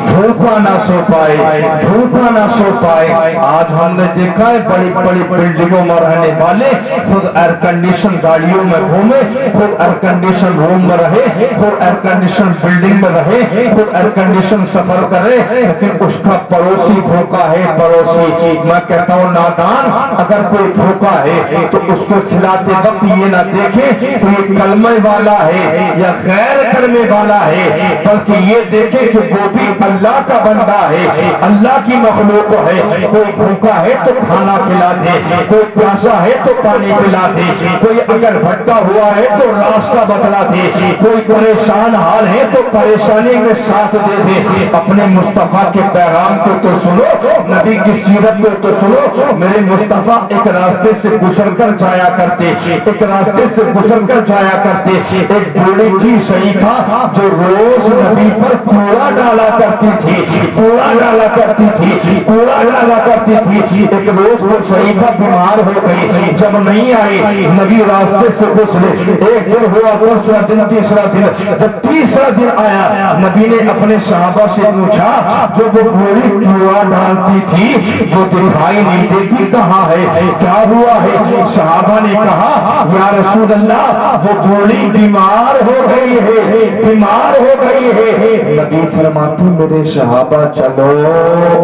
بھوکا نہ سو پائے، بھوکا نہ سو پائے۔ آج ہم نے دیکھا ہے بڑی بڑی بلڈنگوں میں رہنے والے خود ایئر کنڈیشن گاڑیوں میں گھومے، خود ایئر کنڈیشن روم میں رہے، خود ایئر کنڈیشن بلڈنگ میں رہے، خود ایئر کنڈیشن سفر کرے، لیکن اس کا پڑوسی بھوکا ہے۔ پڑوسی، میں کہتا ہوں نادان، اگر کوئی بھوکا ہے تو اس کو کھلاتے وقت یہ نہ دیکھے کہ یہ کلمے والا ہے یا غیر کلمے والا ہے، بلکہ یہ دیکھے کہ وہ بھی اللہ کا بندہ ہے، اللہ کی مخلوق ہے۔ کوئی بھوکا ہے تو کھانا کھلا دے، کوئی پیاسا ہے تو پانی پلا دے، کوئی اگر بھٹکا ہوا ہے تو راستہ بتلا دے، کوئی پریشان حال ہے تو پریشانی میں ساتھ دے دے۔ اپنے مصطفیٰ کے پیغام کو تو سنو، نبی کی سیرت کو تو سنو۔ میرے مصطفیٰ ایک راستے سے گزر کر جایا کرتے، ایک راستے سے گزر کر جایا کرتے، ایک بوڑھی تھی شریفہ جو روز نبی پر کوڑا ڈالا کرتی تھی، کوڑا ڈالا کرتی تھی، کوڑا ڈالا کرتی تھی۔ ایک روز وہ شریفہ بیمار ہو گئی، جب نہیں آئی نبی راستے سے گزرے، ایک دن ہوا، دوسرا دن، تیسرا دن، جب تیسرا دن آیا نبی نے اپنے صحابہ سے پوچھا جو وہ بوڑھی کوڑا ڈالتی تھی وہ دکھائی نہیں دیتی، کہاں ہے، کیا ہوا ہے؟ صحابہ نے کہا یا رسول اللہ وہ بوڑھی بیمار ہو گئی ہے، بیمار ہو گئی ہے۔ نبی فرماتے میرے صحابہ چلو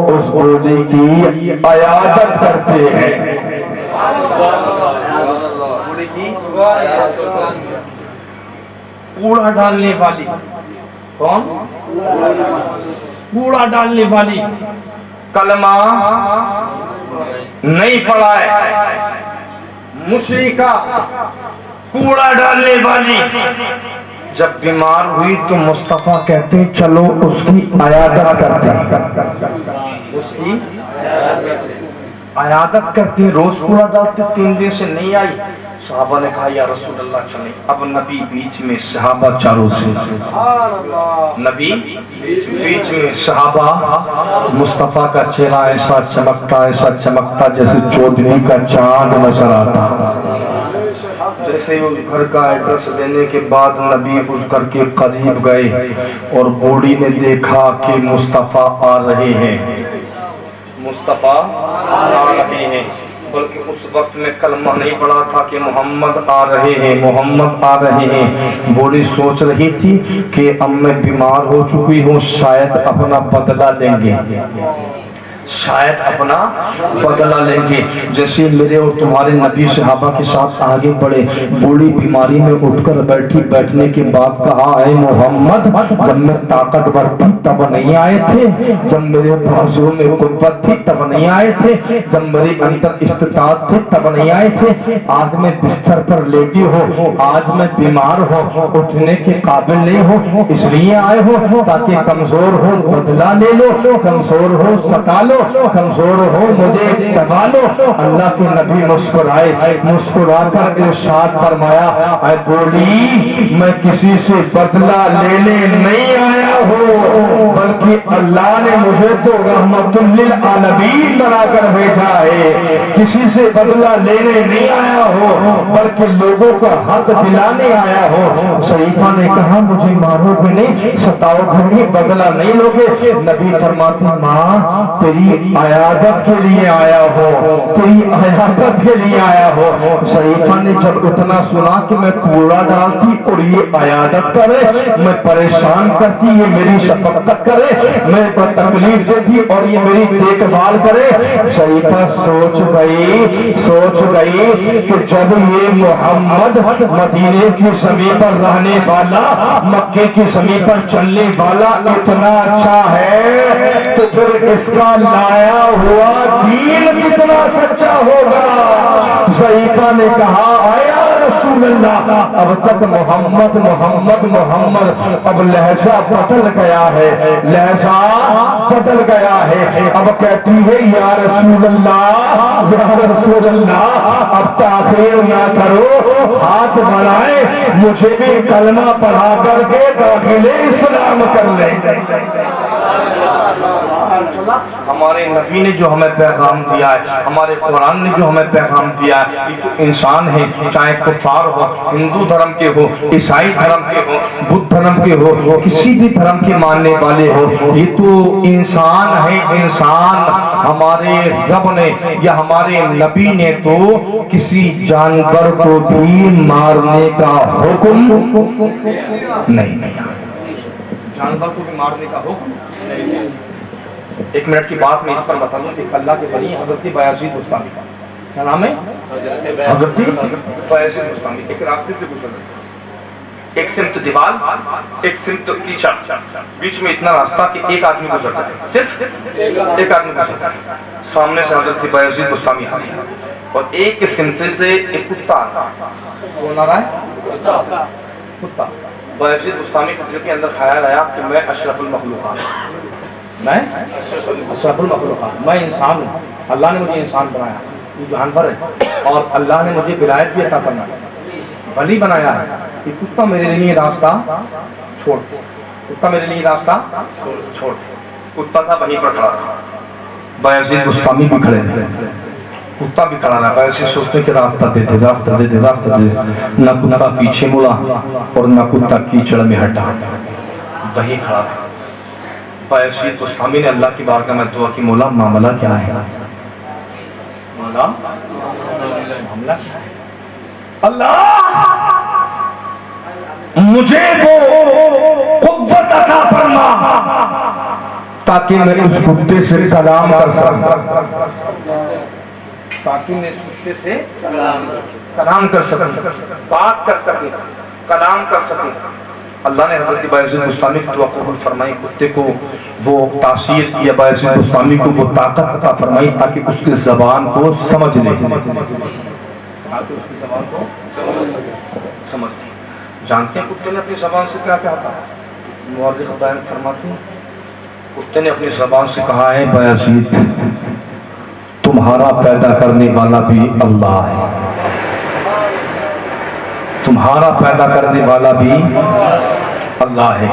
اس بوڑھی کی عیادت کرتے ہیں۔ کوڑا ڈالنے والی کون؟ کوڑا ڈالنے والی، کلمہ نہیں پڑھا ہے، مشرکہ، کوڑا ڈالنے والی جب بیمار ہوئی تو مصطفیٰ کہتے چلو اس کی عیادت کرتے ہیں، اس کی عیادت کرتے، روز کوڑا ڈالتے، 3 دن سے نہیں آئی۔ صحابہ نے کہا یا رسول اللہ چلیں۔ اب نبی بیچ میں، صحابہ چاروں سے، نبی بیچ میں، صحابہ، مصطفیٰ کا چہرہ ایسا چمکتا، ایسا چمکتا جیسے چودھری کا چاند نظر آتا۔ جیسے اس گھر کا ایڈریس لینے کے بعد نبی اس گھر کے قریب گئے اور بوڑھی نے دیکھا کہ مصطفیٰ آ رہے ہیں، مصطفیٰ آ رہے ہیں، بلکہ اس وقت میں کلمہ نہیں پڑھا تھا کہ محمد آ رہے ہیں، محمد آ رہے ہیں۔ بوڑھی سوچ رہی تھی کہ اب میں بیمار ہو چکی ہوں، شاید اپنا بدلہ لیں گے، شاید اپنا بدلہ لیں گے۔ جیسے میرے اور تمہارے نبی صحابہ کے ساتھ آگے بڑھے، بوڑھی بیماری میں اٹھ کر بیٹھی، بیٹھنے کے بعد کہا اے محمد جب میں طاقتور تھی تب نہیں آئے تھے، جب میرے بازو میں قوت تھی تب نہیں آئے تھے، جب میرے اندر استطاعت تھی تب نہیں آئے تھے، آج میں بستر پر لیٹی ہو، آج میں بیمار ہو، اٹھنے کے قابل نہیں ہو، اس لیے آئے ہو تاکہ کمزور ہو بدلہ لے لو، کمزور ہو ستا لو، کمزور ہو مجھے دبا لو۔ اللہ کے نبی مسکرائے، مسکرا کر ارشاد فرمایا اے بوڑھی میں کسی سے بدلہ لینے نہیں آیا ہوں، بلکہ اللہ نے مجھے تو رحمت للعالمین بنا کر بھیجا ہے، کسی سے بدلہ لینے نہیں آیا ہوں بلکہ لوگوں کا حق دلانے آیا ہوں۔ شریفہ نے کہا مجھے مارو گے نہیں، ستاؤ گے نہیں، بدلہ نہیں لوگے؟ نبی فرماتے ماں تیری عیادت کے لیے آیا ہو، تیری عیادت کے لیے آیا ہو۔ شریفہ نے جب اتنا سنا کہ میں کوڑا ڈالتی اور یہ عیادت کرے، میں پریشان کرتی یہ میری شفقت کرے، میں تکلیف دیتی اور یہ میری دیکھ بھال کرے، شریفہ سوچ گئی کہ جب یہ محمد مدینے کی زمین پر رہنے والا، مکے کی زمین پر چلنے والا اتنا اچھا ہے تو پھر اس کا لایا ہوا دین کتنا سچا ہوگا۔ شریفہ نے کہا آیا रसूल अल्लाह, अब तक मोहम्मद मोहम्मद मोहम्मद, अब लहजा बदल गया है, लहजा बदल गया है। अब कहती है या रसूल अल्लाह, या रसूल अल्लाह, अब ताखीर ना करो, हाथ बढ़ाए, मुझे भी कलमा पढ़ा करके दाखिले इस्लाम कर ले। हमारे नबी ने जो हमें पैगाम दिया है, हमारे कुरान ने जो हमें पैगाम दिया है, ये तो इंसान है, चाहे कुफार हो, हिंदू धर्म के हो, ईसाई धर्म के हो, बुद्ध धर्म के हो, किसी भी धर्म के मानने वाले हो, ये तो इंसान है, इंसान। हमारे रब ने या हमारे नबी ने तो किसी जानवर को भी मारने का हुक्म नहीं दिया, जानवर को भी मारने का हुक्म नहीं दिया। एक मिनट की बात मैं इस पर बता दूं, एक अल्लाह के वली हजरत बायजीद बुस्तामी का, क्या नाम है? हजरत बायजीद बुस्तामी। एक रास्ते से गुजर रहे, एक सिमत दीवार, एक सिमत कीचड़, बीच में इतना रास्ता कि एक आदमी गुजरता है, सिर्फ एक आदमी गुजरता है। सामने से हजरत बायजीद बुस्तामी आ रही, और एक सिमत से एक कुत्ता आता है। कौन आ रहा है? कुत्ता। बायजीद बुस्तामी के दिल के अंदर ख्याल आया कि मैं अशरफुल मखलूकात, मैं अशरफुल मखलूकात, मैं इंसान हूँ, अल्लाह ने मुझे इंसान बनाया, ये जानवर है, और अल्लाह ने मुझे विलायत भी अता फरमाया, वली बनाया है। कि कुत्ता मेरे लिए रास्ता छोड़, कुत्ता मेरे लिए रास्ता छोड़। कुत्ता था वहीं पर खड़ा, बायजीद बुस्तामी भी खड़े थे, कुत्ता भी खड़ा रहा। ऐसे सोचते कि रास्ता दे दे, रास्ता दे दे, रास्ता दे दे। न कुत्ता पीछे मुड़ा और न कुत्ता कीचड़ में हटा, वहीं खड़ा था। बायजीद बुस्तामी ने अल्लाह की बारगाह में दुआ की, मौला मामला क्या है? मौला मामला क्या है? अल्लाह मुझे वो कुव्वत अता फरमा ताकि मैं उस कुत्ते से कलाम कर सकूं, ताकि मैं उस कुत्ते से कलाम कर सकूं, बात कर सकूं, कलाम कर सकूं। अल्लाह ने हजरत बायजीद बुस्तामी की दुआ कबूल फरमाई, कुत्ते को वो तासीर या बायजीद बुस्तामी को वो ताकत अता फरमाई ताकि उसकी ज़बान को समझ ले, ताकि उसकी ज़बान को समझ ले। जानते हैं कुत्ते ने अपनी ज़बान से क्या कहा था? मुअर्रिख़ बयान फरमाते हैं, कुत्ते ने अपनी ज़बान से कहा है, बायजीद तुम्हारा पैदा करने वाला भी अल्लाह है, तुम्हारा पैदा करने वाला भी अल्लाह है,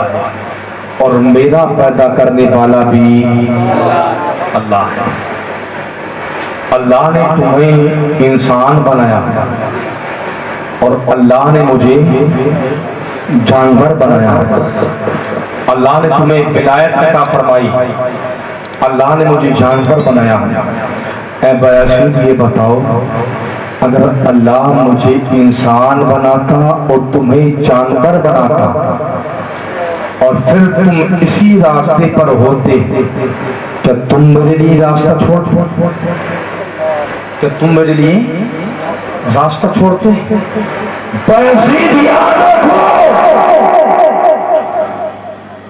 और मेरा पैदा करने वाला भी अल्लाह है। अल्लाह ने तुम्हें इंसान बनाया और अल्लाह ने मुझे जानवर बनाया, अल्लाह ने तुम्हें विलायत अता फरमाई, अल्लाह ने मुझे जानवर बनाया। ऐ बायजीद ये बताओ, अगर अल्लाह मुझे इंसान बनाता और तुम्हें जानवर बनाता और फिर तुम इसी रास्ते पर होते, क्या तुम मेरे लिए रास्ता छोड़ते? क्या तुम मेरे लिए रास्ता छोड़ते? बायजीद याद रखो,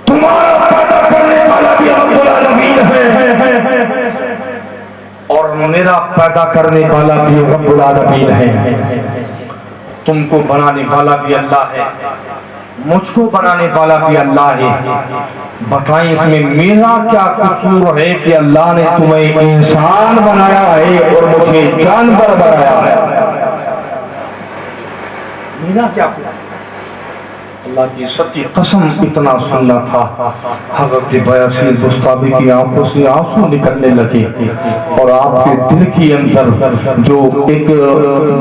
तुम्हारा पैदा करने वाला भी रब्बुल आलमीन है और मेरा पैदा करने वाला भी रब्बुल आलमीन है। तुमको बनाने वाला भी अल्लाह है, मुझको बनाने वाला भी अल्लाह है। बताएं इसमें मेरा क्या कसूर है कि अल्लाह ने तुम्हें इंसान बनाया है और मुझे जानवर बनाया है? मेरा क्या कसूर? अल्लाह की सच्ची कसम इतना सुनना था, हज़रत बायजीद बुस्तामी की आंखों से आंसू निकलने लगे और आपके दिल के अंदर जो एक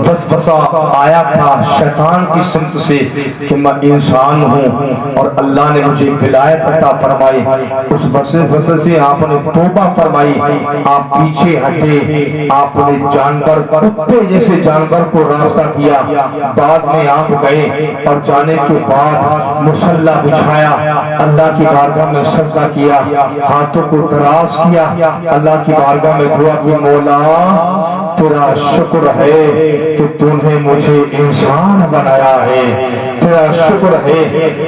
वसवसा आया था शैतान की सिमत से कि मैं इंसान हूँ और अल्लाह ने मुझे विलायत अता फरमाई, उस वसवसे से आपने तौबा फरमाई, आप पीछे हटे, आपने जानवर कुत्ते जैसे जानवर को रास्ता दिया, बाद में आप गए और जाने के बाद मुसल्ला बिछाया, अल्लाह की बारगाह में सजदा किया, हाथों को दराज किया, अल्लाह की बारगाह में दुआ की, मौला तेरा शुक्र है कि तूने मुझे इंसान बनाया है, तेरा शुक्र है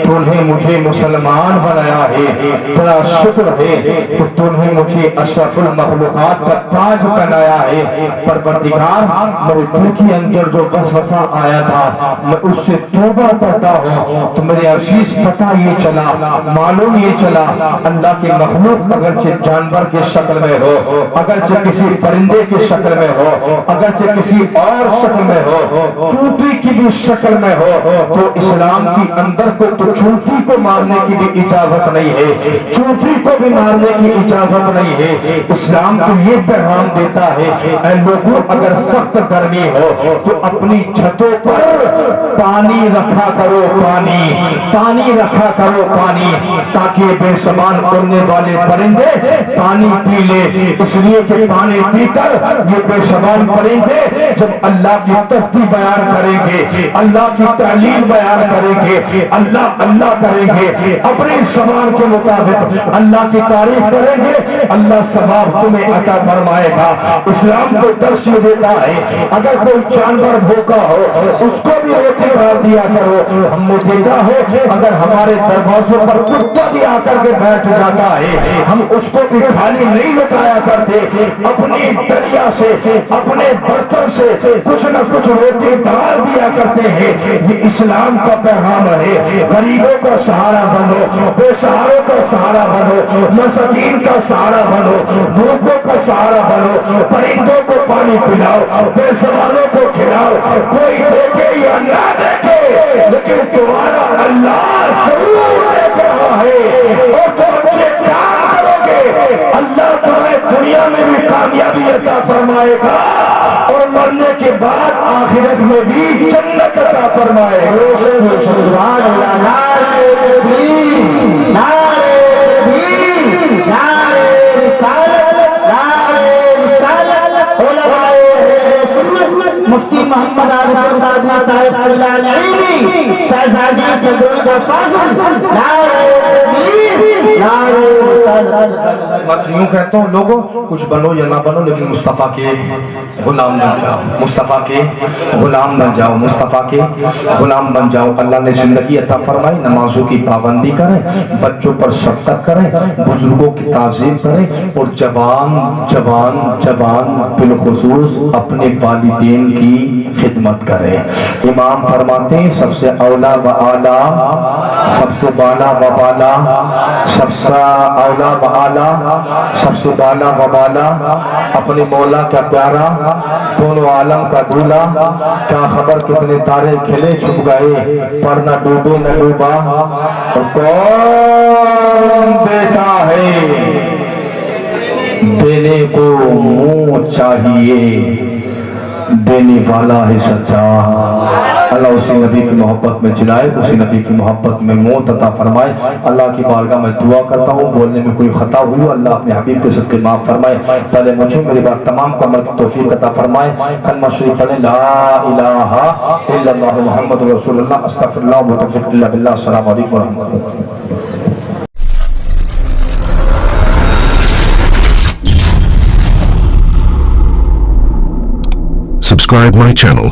तूने मुझे मुसलमान बनाया है, तेरा शुक्र है कि तूने मुझे अशरफुल मखलूकात का ताज पहनाया है। परवरदिगार, मेरे दिल के अंदर जो वसवसा आया था मैं उससे तौबा करता हूँ। तो मेरे अजीज पता ये चला, मालूम ये चला, अल्लाह की मखलूक अगरचे जानवर की शक्ल में हो, अगरचे किसी परिंदे की शक्ल में हो, अगरचे किसी और शक्ल में हो, चूंटी की भी शक्ल में हो, तो इस्लाम की अंदर को तो चूंटी को मारने की भी इजाजत नहीं है, चूंटी को भी मारने की इजाजत नहीं है। इस्लाम तो ये पैगाम देता है, ऐ लोगों, अगर सख्त गर्मी हो तो अपनी छतों पर पानी रखा करो, पानी रखा करो, पानी, ताकि बेसमान उड़ने वाले परिंदे पानी पी ले। इसलिए कि पानी पीकर ये बेसमान परिंदे जब अल्लाह की तस्बीह बयान करेंगे, अल्लाह की तालीम बयान करेंगे, अल्लाह अल्लाह करेंगे, अपनी ज़बान के मुताबिक अल्लाह की तारीफ करेंगे, अल्लाह सवाब तुम्हें अता फरमाएगा। इस्लाम को दर्श देता है, अगर कोई जानवर भूखा हो उसको भी रोटी डाल दिया करो। हमने देखा है अगर हमारे दरवाजों पर कुत्ता भी आकर के बैठ जाता है, हम उसको भी खाली नहीं लौटाया करते, अपनी दरिया से, अपने बर्तन से कुछ न कुछ रोटी डाल दिया करते हैं। ये इस्लाम का पैगाम है। गरीबों का सहारा बनो, बेसहारों का सहारा बनो, मसाकीन का सहारा बनो, भूखों का सहारा बनो, परिंदों को पानी पिलाओ, बेसहारों को खिलाओ। कोई देखे या ना देखे, लेकिन तुम्हारा अल्लाह जरूर देख रहा है और तुम अच्छे काम करोगे, अल्लाह तुम्हें दुनिया में भी कामयाबी अता फरमाएगा और मरने के बाद आखिरत में भी जन्नत अता फरमाएगा। मुफ्ती मोहम्मद आरिफ कादरी साहब अल्लाह शहजादी सदुल गफार यूं कहता हूँ लोगों, कुछ बनो या ना बनो, लेकिन मुस्तफ़ा के गुलाम बन जाओ, मुस्तफ़ा के गुलाम बन जाओ, मुस्तफ़ा के गुलाम बन जाओ। अल्लाह ने जिंदगी अता फरमाई, नमाजों की पाबंदी करें, बच्चों पर शफ़क़त करें, बुजुर्गों की ताज़ीम करें और जवान बिलखुसूस अपने वालिदैन की खिदमत करें। इमाम फरमाते हैं सबसे औला व आला, सबसे बाला व बाला, सबसे औला व आला, सबसे बाला व बाला, अपने मौला का प्यारा, दोनों आलम का दूल्हा। क्या खबर कितने तारे खिले छुप गए, पर न डूबे न डूबा। तो कौन देता है, देने को मुंह चाहिए, देने वाला है सच्चा। अल्लाह उसी नबी की मोहब्बत में जिलाए, उसी नबी की मोहब्बत में मौत अता फरमाए। अल्लाह की बारगाह में दुआ करता हूँ, बोलने में कोई खता हुई अल्लाह अपने हबीब के सदके माफ फरमाए। पहले मुझे मेरी बात तमाम को अमल की तौफीक अता फरमाए। कलमा शरीफ पढ़े, ला इलाहा इल्लल्लाहु मुहम्मदुर रसूलुल्लाह, अस्तगफिरुल्लाह व तौफीक इल्ला बिल्लाह। अस्सलामु अलैकुम व रहमतुल्लाह। Subscribe my channel